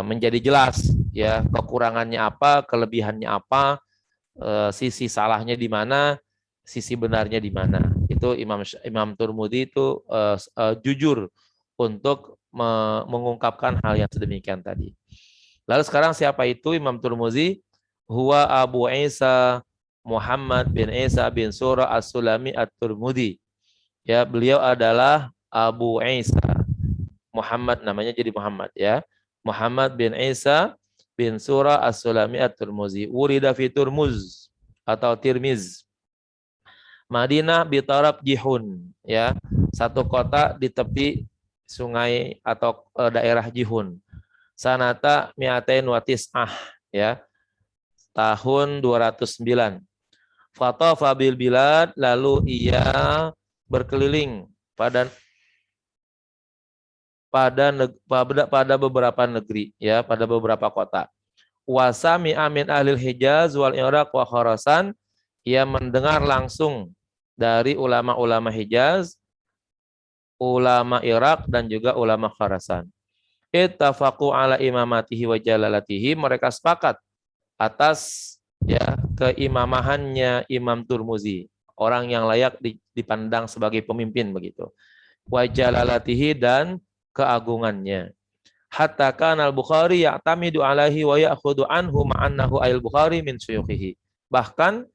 menjadi jelas ya kekurangannya apa, kelebihannya apa, sisi salahnya di mana, sisi benarnya di mana. Itu Imam Tirmizi itu jujur untuk mengungkapkan hal yang sedemikian tadi. Lalu sekarang siapa itu Imam Tirmizi? Huwa Abu Isa Muhammad bin Isa bin Surah As-Sulami At-Tirmizi. Ya, beliau adalah Abu Isa Muhammad, namanya jadi Muhammad, ya. Muhammad bin Isa bin Surah As-Sulami At-Tirmizi. Wurida fi Turmuz atau Tirmiz. Madinah bitarab Jihun, ya. Satu kota di tepi sungai atau daerah Jihun. Sanata mi'atain wa tis'ah, ya. Tahun 209. Fatafa bil bilad, lalu ia berkeliling pada beberapa negeri, ya, pada beberapa kota. Wasami amin ahlil Hijaz wal Iraq wa Khurasan, ia mendengar langsung dari ulama-ulama Hijaz, ulama Irak, dan juga ulama Khurasan. Ittafaqu ala imamatihi wa jalalatihi, mereka sepakat atas ya keimamahannya Imam Tirmizi, orang yang layak dipandang sebagai pemimpin begitu. Wa jalalatihi, dan keagungannya. Hatta kana al-Bukhari ya'tamidu alaihi wa ya'khudhu anhu ma'annahu al-Bukhari min syuyukhihi. Bahkan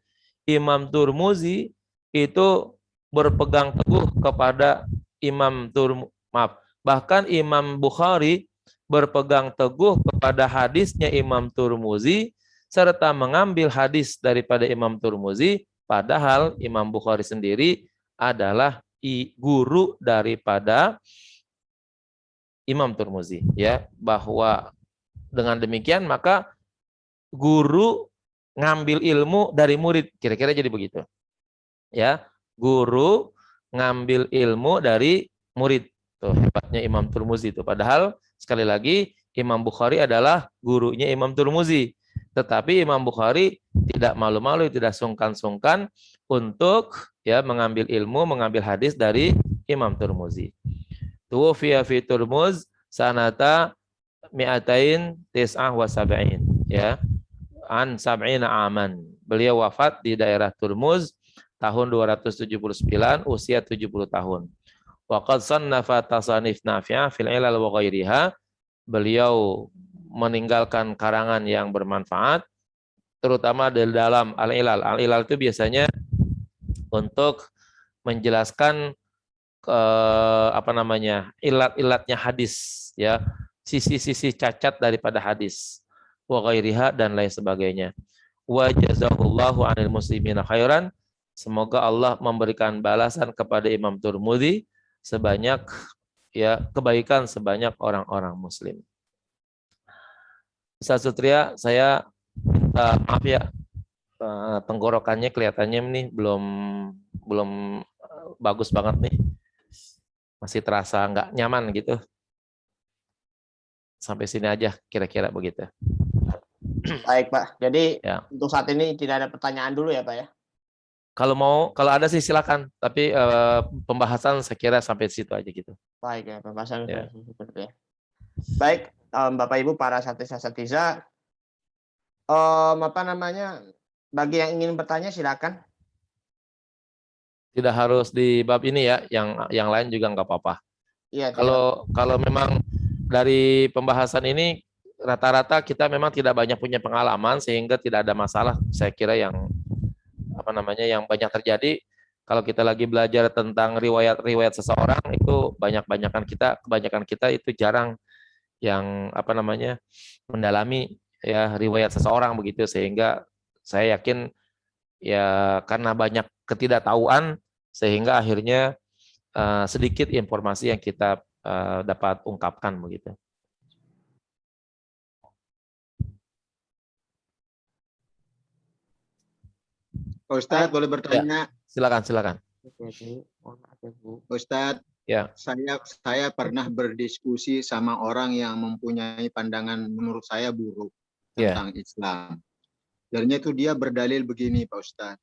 Imam Tirmizi itu berpegang teguh kepada bahkan Imam Bukhari berpegang teguh kepada hadisnya Imam Tirmizi serta mengambil hadis daripada Imam Tirmizi, padahal Imam Bukhari sendiri adalah guru daripada Imam Tirmizi, ya, bahwa dengan demikian maka guru ngambil ilmu dari murid, kira-kira jadi begitu, ya, guru ngambil ilmu dari murid. Tuh hebatnya Imam Tirmizi itu. Padahal sekali lagi Imam Bukhari adalah gurunya Imam Tirmizi, tetapi Imam Bukhari tidak malu-malu, tidak sungkan-sungkan untuk ya mengambil ilmu, mengambil hadis dari Imam Tirmizi. Tuwfiya fi Turmuz sanata mi'atain tis'ah wa sab'in, ya, an sab'ina aman. Beliau wafat di daerah Turmuz tahun 279, usia 70 tahun. Wa qad sannafa tasanif nafi'ah fil ilal wa ghairiha. Beliau meninggalkan karangan yang bermanfaat terutama di dalam al-ilal. Al-ilal itu biasanya untuk menjelaskan ilat-ilatnya hadis, ya, sisi-sisi cacat daripada hadis, wa ghairiha, dan lain sebagainya. Wa jazahullahu 'anil muslimina khairan, semoga Allah memberikan balasan kepada Imam Tirmizi sebanyak ya kebaikan sebanyak orang-orang muslim. Ustaz Sutria, saya minta maaf ya, tenggorokannya kelihatannya nih belum bagus banget nih. Masih terasa nggak nyaman gitu. Sampai sini aja kira-kira begitu. Baik Pak, jadi ya, untuk saat ini tidak ada pertanyaan dulu ya Pak ya? Kalau ada sih silakan, tapi pembahasan saya kira sampai situ aja gitu. Baik ya, pembahasan Ya. seperti ya. Baik, Bapak Ibu para satisa, apa namanya? Bagi yang ingin bertanya silakan. Tidak harus di bab ini ya, yang lain juga nggak apa-apa. Iya, tidak. Kalau memang dari pembahasan ini rata-rata kita memang tidak banyak punya pengalaman sehingga tidak ada masalah. Saya kira yang yang banyak terjadi kalau kita lagi belajar tentang riwayat seseorang itu kebanyakan kita itu jarang yang mendalami ya riwayat seseorang begitu, sehingga saya yakin ya karena banyak ketidaktahuan sehingga akhirnya sedikit informasi yang kita dapat ungkapkan begitu. Pak Ustadz boleh bertanya? Silakan. Pak Ustadz, Ya. saya pernah berdiskusi sama orang yang mempunyai pandangan menurut saya buruk tentang Islam. Jadinya itu dia berdalil begini, Pak Ustadz.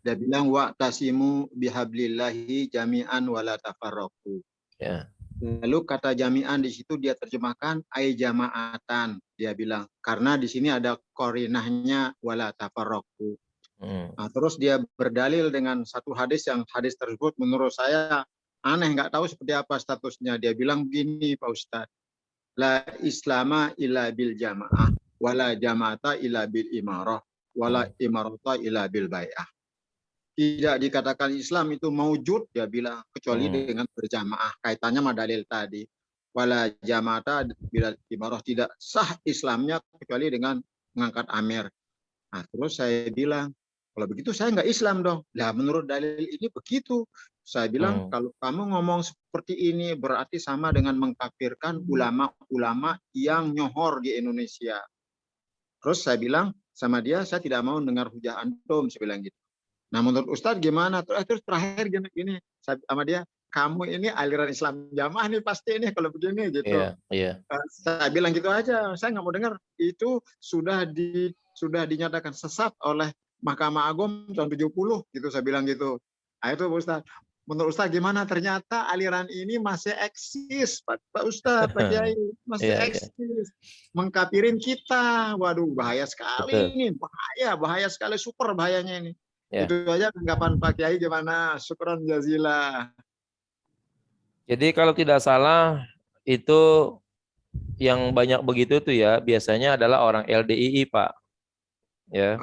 Dia bilang wa'tasimu bihablillahi jami'an wala tafarraqu. Ya. Lalu kata jami'an di situ dia terjemahkan ai jama'atan. Dia bilang karena di sini ada korinahnya wala tafarraqu. Nah, terus dia berdalil dengan satu hadis yang hadis tersebut menurut saya aneh, nggak tahu seperti apa statusnya. Dia bilang begini, Pak Ustadz, la islama illa bil jamaah, wala jama'ata illa bil imarah, wala imarata illa bil bai'ah. Tidak dikatakan Islam itu maujud, dia bilang, kecuali dengan berjamaah. Kaitannya sama dalil tadi. Wala jama'ata bil imarah, tidak sah Islamnya kecuali dengan mengangkat amir. Nah, terus saya bilang, kalau begitu saya nggak Islam dong. Nah, menurut dalil ini begitu. Saya bilang, kalau kamu ngomong seperti ini berarti sama dengan mengkafirkan ulama-ulama yang nyohor di Indonesia. Terus saya bilang sama dia, saya tidak mau dengar hujah antum, saya bilang gitu. Nah, menurut Ustadz gimana? Terus terakhir gini, sama dia, kamu ini aliran Islam jamaah nih pasti ini kalau begini gitu. Iya. Saya bilang gitu aja, saya nggak mau dengar. Itu sudah dinyatakan sesat oleh Mahkamah Agung tahun 70 gitu, saya bilang gitu. Nah, itu Ustaz. Menurut Ustaz gimana? Ternyata aliran ini masih eksis, Pak Ustaz, Pak Kiai, masih eksis. Mengkafirin kita. Waduh, bahaya sekali. Betul. Ini. Bahaya sekali, super bahayanya ini. Ya. Itu aja tanggapan Pak Kiai gimana? Syukran jazilah. Jadi kalau tidak salah itu yang banyak begitu tuh ya biasanya adalah orang LDII, Pak. Ya.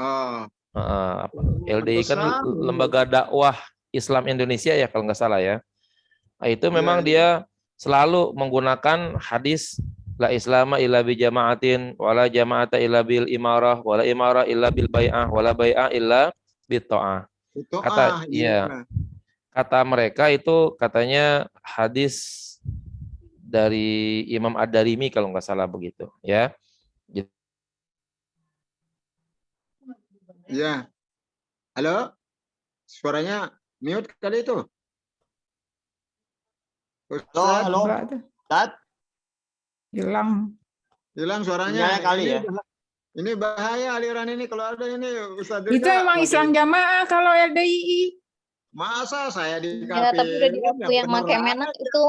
LDII kan Lembaga Dakwah Islam Indonesia ya kalau nggak salah ya. Nah, itu memang dia selalu menggunakan hadis la islama illa bi jama'atin wala jama'ata illa bil imarah wala imarah illa bil bai'ah wala bai'ah illa bit ta'ah. Kata mereka itu katanya hadis dari Imam Ad-Darimi kalau nggak salah begitu ya. Ya. Halo? Suaranya mute kali itu. Halo. Ustaz? Hilang suaranya. Kali ya. Ini bahaya aliran ini kalau ada ini Ustaz Dirga. Itu emang Islam jamaah kalau LDII. Masa saya di Ya, tapi udah diakui yang pakai menak itu.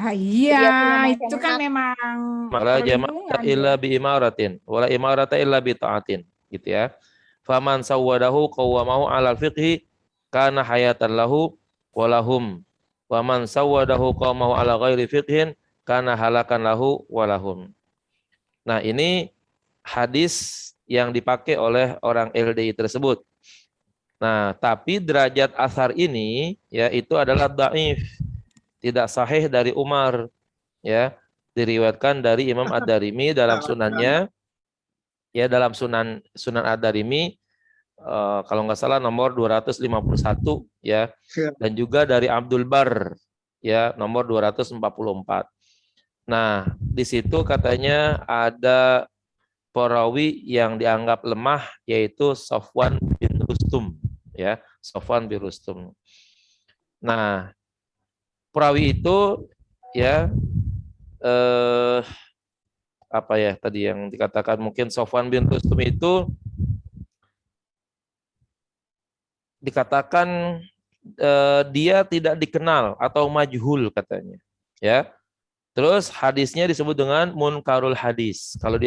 Iya, itu kan memang malah jama'at illa bi imaratin wala imarata illa bi ta'atin gitu ya. Faman sawwadahu qawwamahu 'alal fiqhi kana hayatan lahu walahum. Waman sawwadahu qawwamahu 'ala ghairi fiqhin kana halakan lahu walahum. Nah, ini hadis yang dipakai oleh orang LDI tersebut. Nah, tapi derajat asar ini ya itu adalah dhaif. Tidak sahih dari Umar ya, diriwayatkan dari Imam Ad-Darimi dalam sunannya ya, dalam sunan Ad-Darimi kalau nggak salah nomor 251 ya, dan juga dari Abdul Bar ya nomor 244. Nah, di situ katanya ada perawi yang dianggap lemah yaitu Safwan bin Rustum ya, Safwan bin Rustum. Nah, perawi itu ya apa ya tadi yang dikatakan mungkin Safwan bin Rustum itu dikatakan dia tidak dikenal atau majhul katanya. Ya. Terus hadisnya disebut dengan munkarul hadis. Kalau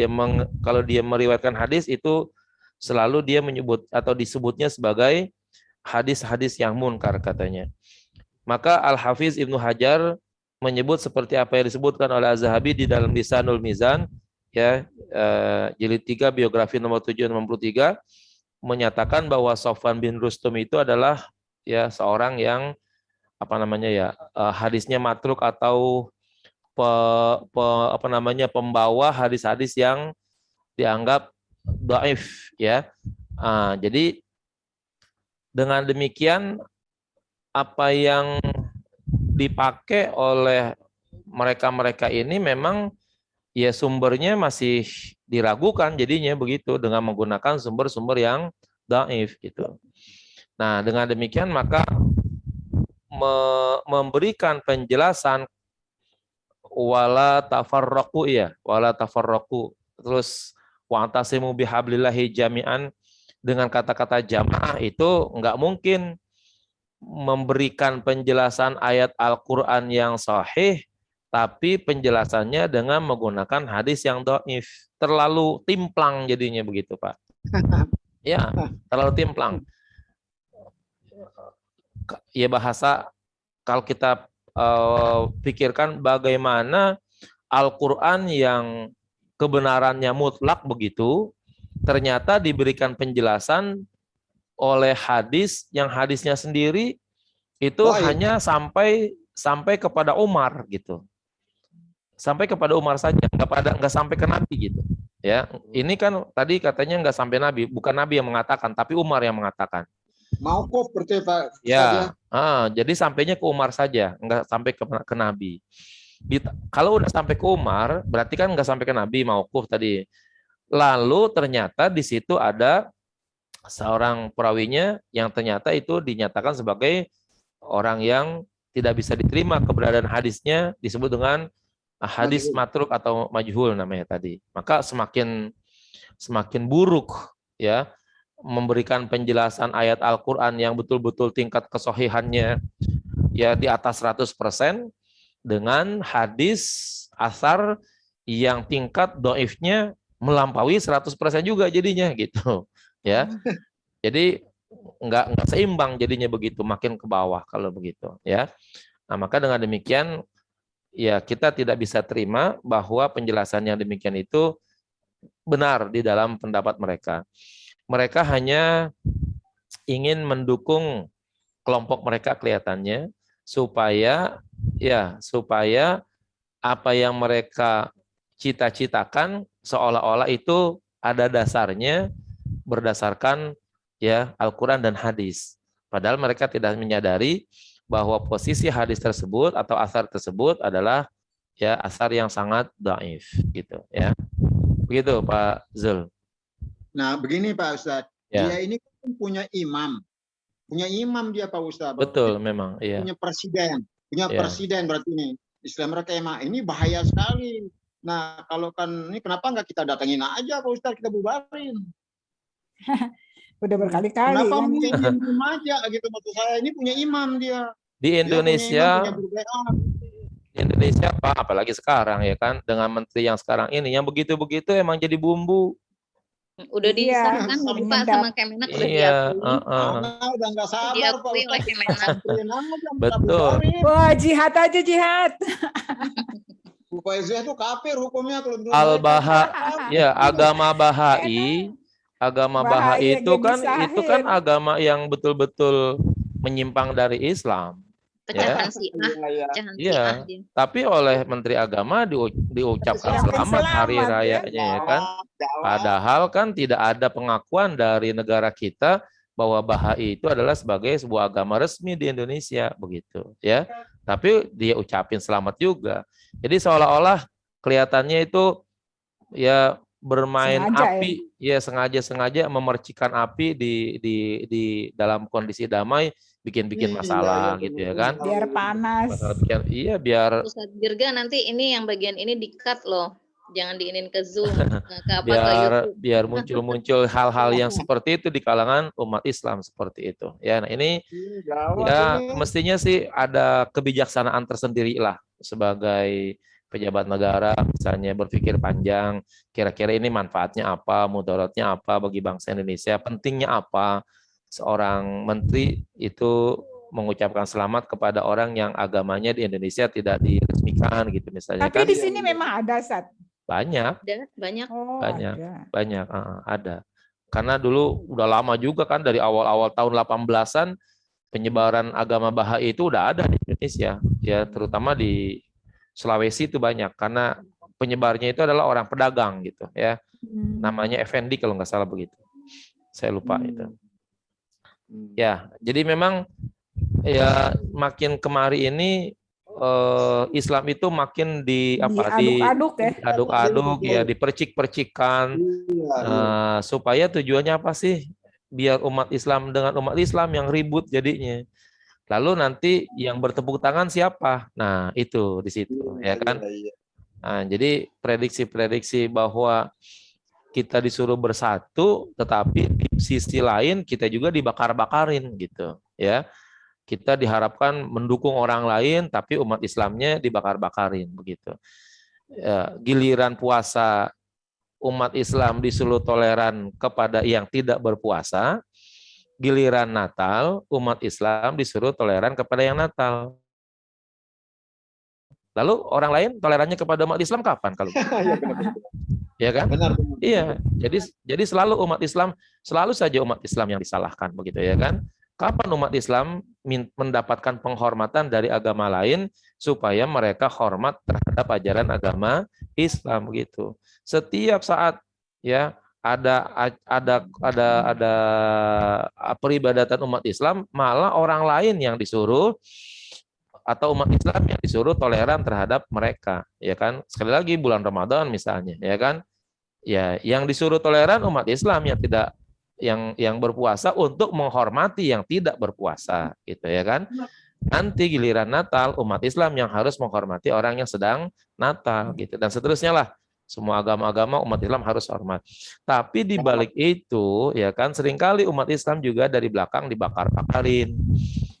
dia meriwayatkan hadis itu selalu dia menyebut atau disebutnya sebagai hadis-hadis yang munkar katanya. Maka Al-Hafiz Ibnu Hajar menyebut seperti apa yang disebutkan oleh Az-Zahabi di dalam Lisanul Mizan, ya, jilid 3 biografi nomor 763, menyatakan bahwa Sofwan bin Rustum itu adalah ya seorang yang hadisnya matruk atau pembawa hadis-hadis yang dianggap dhaif, ya. Jadi dengan demikian apa yang dipakai oleh mereka-mereka ini memang ya sumbernya masih diragukan, jadinya begitu dengan menggunakan sumber-sumber yang dhaif gitu. Nah, dengan demikian maka memberikan penjelasan wala tafarraqu, terus wa'tasimu bihablillahi jami'an dengan kata-kata jamaah itu enggak mungkin memberikan penjelasan ayat Al-Qur'an yang sahih tapi penjelasannya dengan menggunakan hadis yang dhaif. Terlalu timplang jadinya begitu, Pak. Ya, terlalu timplang. Ya bahasa kalau kita pikirkan bagaimana Al-Quran yang kebenarannya mutlak begitu, ternyata diberikan penjelasan oleh hadis yang hadisnya sendiri itu hanya sampai kepada Umar gitu, sampai kepada Umar saja, nggak sampai ke Nabi gitu. Ya, ini kan tadi katanya nggak sampai Nabi, bukan Nabi yang mengatakan, tapi Umar yang mengatakan. Mauquf berarti Pak. Ya, jadi sampainya ke Umar saja, nggak sampai ke Nabi. Kalau udah sampai ke Umar, berarti kan nggak sampai ke Nabi, mauquf tadi. Lalu ternyata di situ ada seorang perawinya yang ternyata itu dinyatakan sebagai orang yang tidak bisa diterima keberadaan hadisnya, disebut dengan hadis matruk atau majhul namanya tadi. Maka semakin buruk, ya, memberikan penjelasan ayat Al-Quran yang betul-betul tingkat kesohihannya ya di atas 100% dengan hadis asar yang tingkat dhaifnya melampaui 100% juga jadinya gitu, ya. Jadi nggak seimbang jadinya begitu, makin ke bawah kalau begitu, ya. Nah, maka dengan demikian ya kita tidak bisa terima bahwa penjelasan yang demikian itu benar di dalam pendapat mereka. Mereka hanya ingin mendukung kelompok mereka kelihatannya supaya apa yang mereka cita-citakan seolah-olah itu ada dasarnya berdasarkan ya Al-Quran dan hadis. Padahal mereka tidak menyadari bahwa posisi hadis tersebut atau asar tersebut adalah ya asar yang sangat dhaif gitu, ya. Begitu Pak Zul. Nah, begini Pak Ustadz, Ya. dia ini kan punya imam dia Pak Ustadz. Betul, memang. Iya. Punya presiden berarti ini. Istilah mereka emang ini bahaya sekali. Nah, kalau kan ini kenapa nggak kita datangin aja Pak Ustadz, kita bubarin. Udah berkali-kali. Kenapa kan? punya imam aja gitu maksud saya, ini punya imam dia. Di Indonesia, Dia punya imam, di Indonesia Pak, apalagi sekarang ya kan, dengan menteri yang sekarang ini, yang begitu-begitu emang jadi bumbu. Udah Iya, disahkan belum Pak mengendap. sama Kemenak, udah Iya, diakui. udah nggak sabar Pak Diakui oleh Ustadz. Kemenak. Betul. Wah, jihad aja jihad. Supaya Zia itu kafir hukumnya kalau menurut Al-Baha, mereka. ya agama Bahai, Bahaya itu kan dipisahin. agama yang betul-betul menyimpang dari Islam. Pecahan Syiah, Iya. pecahan Iya. Syiah dia. Tapi oleh Menteri Agama diucapkan selamat hari selamat, rayanya ya kan. Jawab. Padahal kan tidak ada pengakuan dari negara kita bahwa Bahai itu adalah sebagai sebuah agama resmi di Indonesia begitu, ya. Tapi dia ucapin selamat juga. Jadi seolah-olah kelihatannya itu ya bermain Sengaja, api, ya sengaja memercikan api di dalam kondisi damai, bikin masalah gitu ya kan. Biar panas. Biar Ustadz Dirga nanti ini yang bagian ini di-cut loh. jangan diinin ke Zoom, ke apa ke YouTube. biar muncul hal-hal yang seperti itu di kalangan umat Islam seperti itu. Ya, nah ini ya mestinya sih ada kebijaksanaan tersendiri lah sebagai pejabat negara, misalnya berpikir panjang, kira-kira ini manfaatnya apa, mudaratnya apa bagi bangsa Indonesia, pentingnya apa seorang menteri itu mengucapkan selamat kepada orang yang agamanya di Indonesia tidak diresmikan gitu misalnya. Tapi Kan di sini memang ada, Sat. banyak Ada banyak. Oh, banyak ada. banyak ada. Karena dulu udah lama juga kan dari awal-awal tahun 18-an penyebaran agama Bahai itu udah ada di Indonesia, ya terutama di Sulawesi itu banyak karena penyebarnya itu adalah orang pedagang gitu ya, namanya Effendi kalau nggak salah begitu, saya lupa itu. Ya, jadi memang ya makin kemari ini Islam itu makin diaduk-aduk ya, diaduk-aduk ya, dipercik-percikan supaya tujuannya apa sih? Biar umat Islam dengan umat Islam yang ribut jadinya. Lalu nanti yang bertepuk tangan siapa? Nah, itu di situ, ya kan? Nah, jadi prediksi-prediksi bahwa kita disuruh bersatu, tetapi di sisi lain kita juga dibakar-bakarin gitu, ya. Kita diharapkan mendukung orang lain, tapi umat Islamnya dibakar-bakarin begitu. Ya, giliran puasa umat Islam disuruh toleran kepada yang tidak berpuasa, giliran Natal umat Islam disuruh toleran kepada yang Natal. Lalu orang lain tolerannya kepada umat Islam kapan kalau? Ya kan? Benar. Iya. Jadi selalu umat Islam, selalu saja umat Islam yang disalahkan begitu ya kan? Kapan umat Islam mendapatkan penghormatan dari agama lain supaya mereka hormat terhadap ajaran agama Islam gitu. Setiap saat ya ada peribadatan umat Islam, malah orang lain yang disuruh atau umat Islam yang disuruh toleran terhadap mereka, ya kan? Sekali lagi bulan Ramadan misalnya, ya kan? Ya, yang disuruh toleran umat Islam yang tidak yang berpuasa untuk menghormati yang tidak berpuasa, gitu ya kan? Nanti giliran Natal umat Islam yang harus menghormati orang yang sedang Natal, gitu dan seterusnya lah. Semua agama-agama umat Islam harus hormat. Tapi di balik itu, ya kan, seringkali umat Islam juga dari belakang dibakar-bakarin,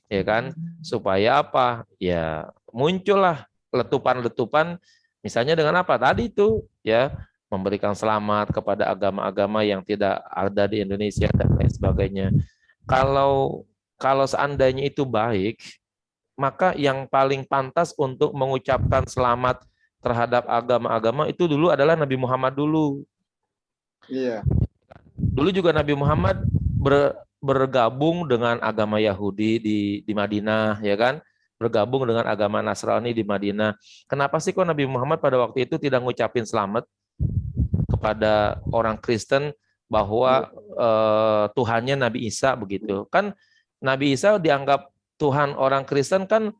ya kan? Supaya apa? Ya muncullah letupan-letupan, misalnya dengan apa tadi itu, ya memberikan selamat kepada agama-agama yang tidak ada di Indonesia dan lain sebagainya. Kalau seandainya itu baik, maka yang paling pantas untuk mengucapkan selamat terhadap agama-agama itu dulu adalah Nabi Muhammad dulu. Iya. Dulu juga Nabi Muhammad bergabung dengan agama Yahudi di Madinah, ya kan? Bergabung dengan agama Nasrani di Madinah. Kenapa sih kok Nabi Muhammad pada waktu itu tidak ngucapin selamat kepada orang Kristen bahwa Tuhannya Nabi Isa begitu? Kan Nabi Isa dianggap Tuhan orang Kristen kan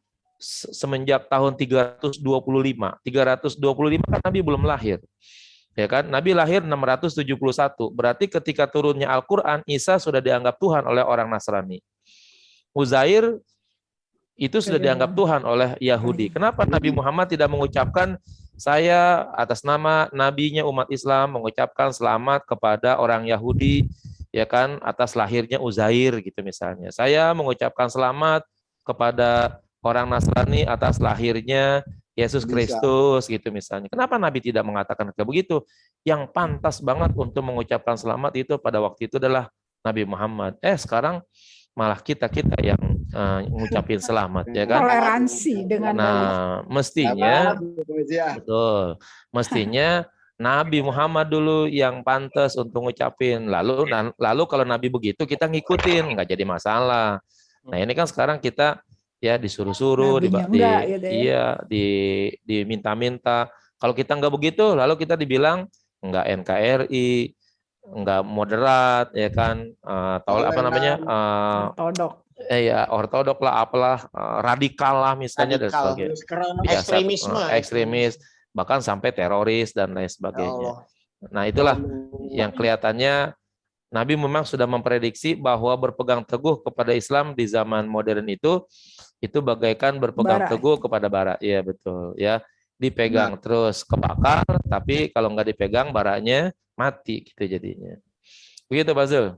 semenjak tahun 325. 325 kan Nabi belum lahir. Ya kan? Nabi lahir 671. Berarti ketika turunnya Al-Qur'an, Isa sudah dianggap Tuhan oleh orang Nasrani. Uzair itu sudah dianggap Tuhan oleh Yahudi. Kenapa Nabi Muhammad tidak mengucapkan saya atas nama nabinya umat Islam mengucapkan selamat kepada orang Yahudi, ya kan, atas lahirnya Uzair gitu misalnya. Saya mengucapkan selamat kepada orang Nasrani atas lahirnya Yesus Kristus gitu misalnya. Kenapa Nabi tidak mengatakan kayak begitu? Yang pantas banget untuk mengucapkan selamat itu pada waktu itu adalah Nabi Muhammad. Sekarang malah kita yang ngucapin selamat, ya kan? Toleransi dengan mestinya betul. Mestinya Nabi Muhammad dulu yang pantas untuk ngucapin. Lalu kalau Nabi begitu kita ngikutin, nggak jadi masalah. Nah, ini kan sekarang kita ya disuruh-suruh, diminta-minta. Kalau kita nggak begitu, lalu kita dibilang nggak NKRI, nggak moderat, ya kan? Atau apa namanya? Ortodok lah, apalah, radikal lah misalnya dan sebagainya. Ekstremis, bahkan sampai teroris dan lain sebagainya. Nah, itulah yang kelihatannya Nabi memang sudah memprediksi bahwa berpegang teguh kepada Islam di zaman modern itu bagaikan berpegang teguh kepada Barat. Iya betul, ya. dipegang terus kebakar, tapi kalau nggak dipegang baranya mati gitu jadinya. Begitu Pak Zul?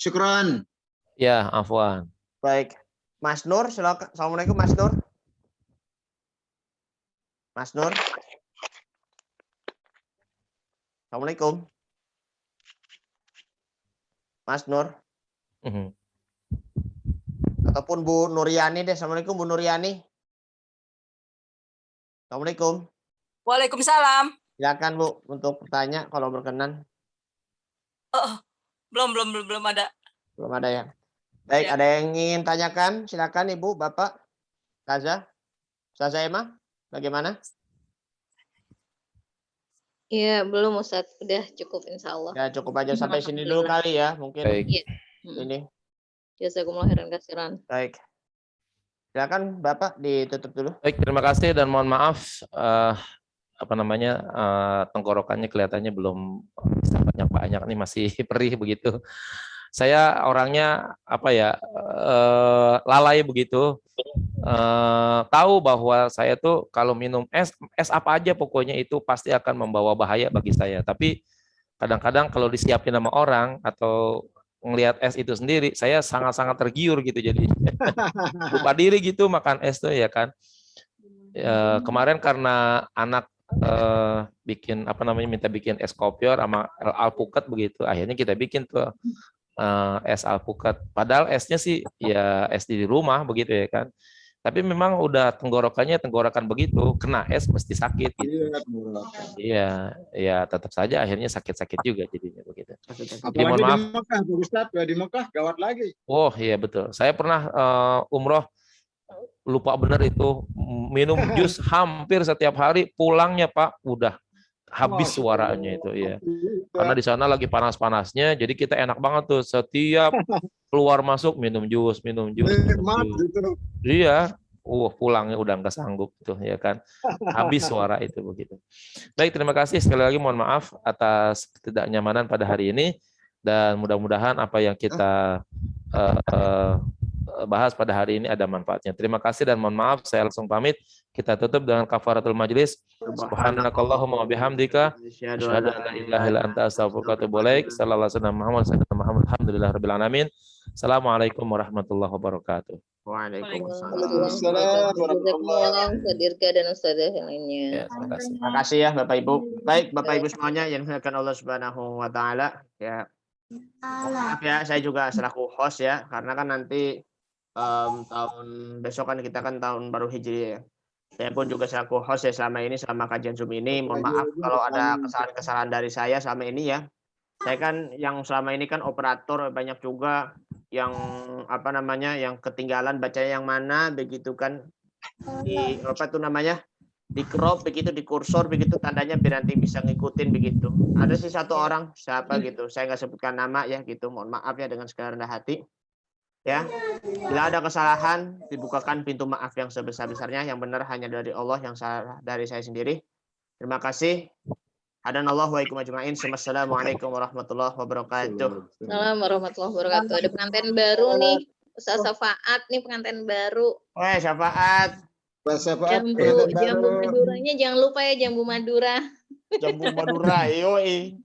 Syukran. Ya, afwan. Baik. Mas Nur, silakan. Assalamualaikum Mas Nur. Mas Nur. Assalamualaikum. Mas Nur. Ataupun Bu Nuryani deh. Assalamualaikum Bu Nuryani. Assalamualaikum. Waalaikumsalam. Silakan Bu untuk bertanya kalau berkenan. Oh, belum ada. Belum ada ya. Baik, Ya. ada yang ingin tanyakan? Silakan Ibu, Bapak. Ustazah. Ustazah Emma, bagaimana? Iya, belum Ustaz. Udah cukup insya Allah. Ya, cukup aja sampai sini dulu kali ya, mungkin. Baik. Iya. Ini. Jazakumullah khairan katsiran. Baik. Silakan Bapak ditutup dulu. Baik, terima kasih dan mohon maaf tenggorokannya kelihatannya belum bisa banyak-banyak nih, masih perih begitu. Saya orangnya lalai begitu. Tahu bahwa saya tuh kalau minum es apa aja pokoknya itu pasti akan membawa bahaya bagi saya. Tapi kadang-kadang kalau disiapin sama orang atau ngelihat es itu sendiri, saya sangat-sangat tergiur gitu, jadi lupa diri gitu makan es tuh ya kan. Kemarin karena anak minta bikin es kopior sama alpukat begitu, akhirnya kita bikin tuh es alpukat. Padahal esnya sih ya es di rumah begitu ya kan. Tapi memang udah tenggorokan begitu, kena es mesti sakit gitu. Iya, ya tetap saja akhirnya sakit-sakit juga jadinya begitu. Apalagi mohon maaf. di Mekah, Pak Ustadz, ya di Mekah gawat lagi. Oh iya betul. Saya pernah umroh, lupa benar itu minum jus hampir setiap hari, pulangnya Pak udah habis suaranya itu ya. Karena di sana lagi panas-panasnya, jadi kita enak banget tuh setiap keluar masuk minum jus. Iya, pulangnya udah nggak sanggup tuh ya kan, habis suara itu begitu. Baik, terima kasih sekali lagi, mohon maaf atas ketidaknyamanan pada hari ini dan mudah-mudahan apa yang kita bahas pada hari ini ada manfaatnya. Terima kasih dan mohon maaf, saya langsung pamit. Kita tutup dengan kafaratul majlis. Subhanakallahumma wa bihamdika asyhadu an la ilaha illa anta astaghfiruka wa atubu ilaik. Sallallahu alaihi wasallam. Alhamdulillahirabbil alamin. Assalamualaikum warahmatullahi wabarakatuh. Waalaikumsalam warahmatullahi wabarakatuh. Dan ustazah yang lainnya. Ya, terima kasih. Terima kasih ya Bapak Ibu. Baik, Bapak Ibu semuanya yang dimuliakan Allah Subhanahu wa taala, ya. Maaf ya, saya juga selaku host ya, karena kan nanti tahun besok kan kita kan tahun baru Hijri ya. Saya pun juga selaku host ya selama ini, selama kajian Zoom ini. Mohon maaf kalau ada kesalahan-kesalahan dari saya selama ini ya. Saya kan yang selama ini kan operator, banyak juga yang yang ketinggalan bacanya yang mana begitu kan, di di crop begitu, di kursor begitu tandanya biar nanti bisa ngikutin begitu. Ada sih satu orang, siapa gitu, saya nggak sebutkan nama ya gitu, mohon maaf ya dengan segala rendah hati ya. Bila ada kesalahan, dibukakan pintu maaf yang sebesar-besarnya, yang benar hanya dari Allah, yang salah dari saya sendiri. Terima kasih. Hadanallahu wa iyyakum ajma'in. Wassalamualaikum warahmatullahi wabarakatuh. Assalamualaikum warahmatullahi wabarakatuh. Ada pengantin baru nih, Ustaz Syafaat nih pengantin baru. Weh, Syafaat. Jambu Maduranya jangan lupa ya, jambu Madura. Jambu Madura, yoi.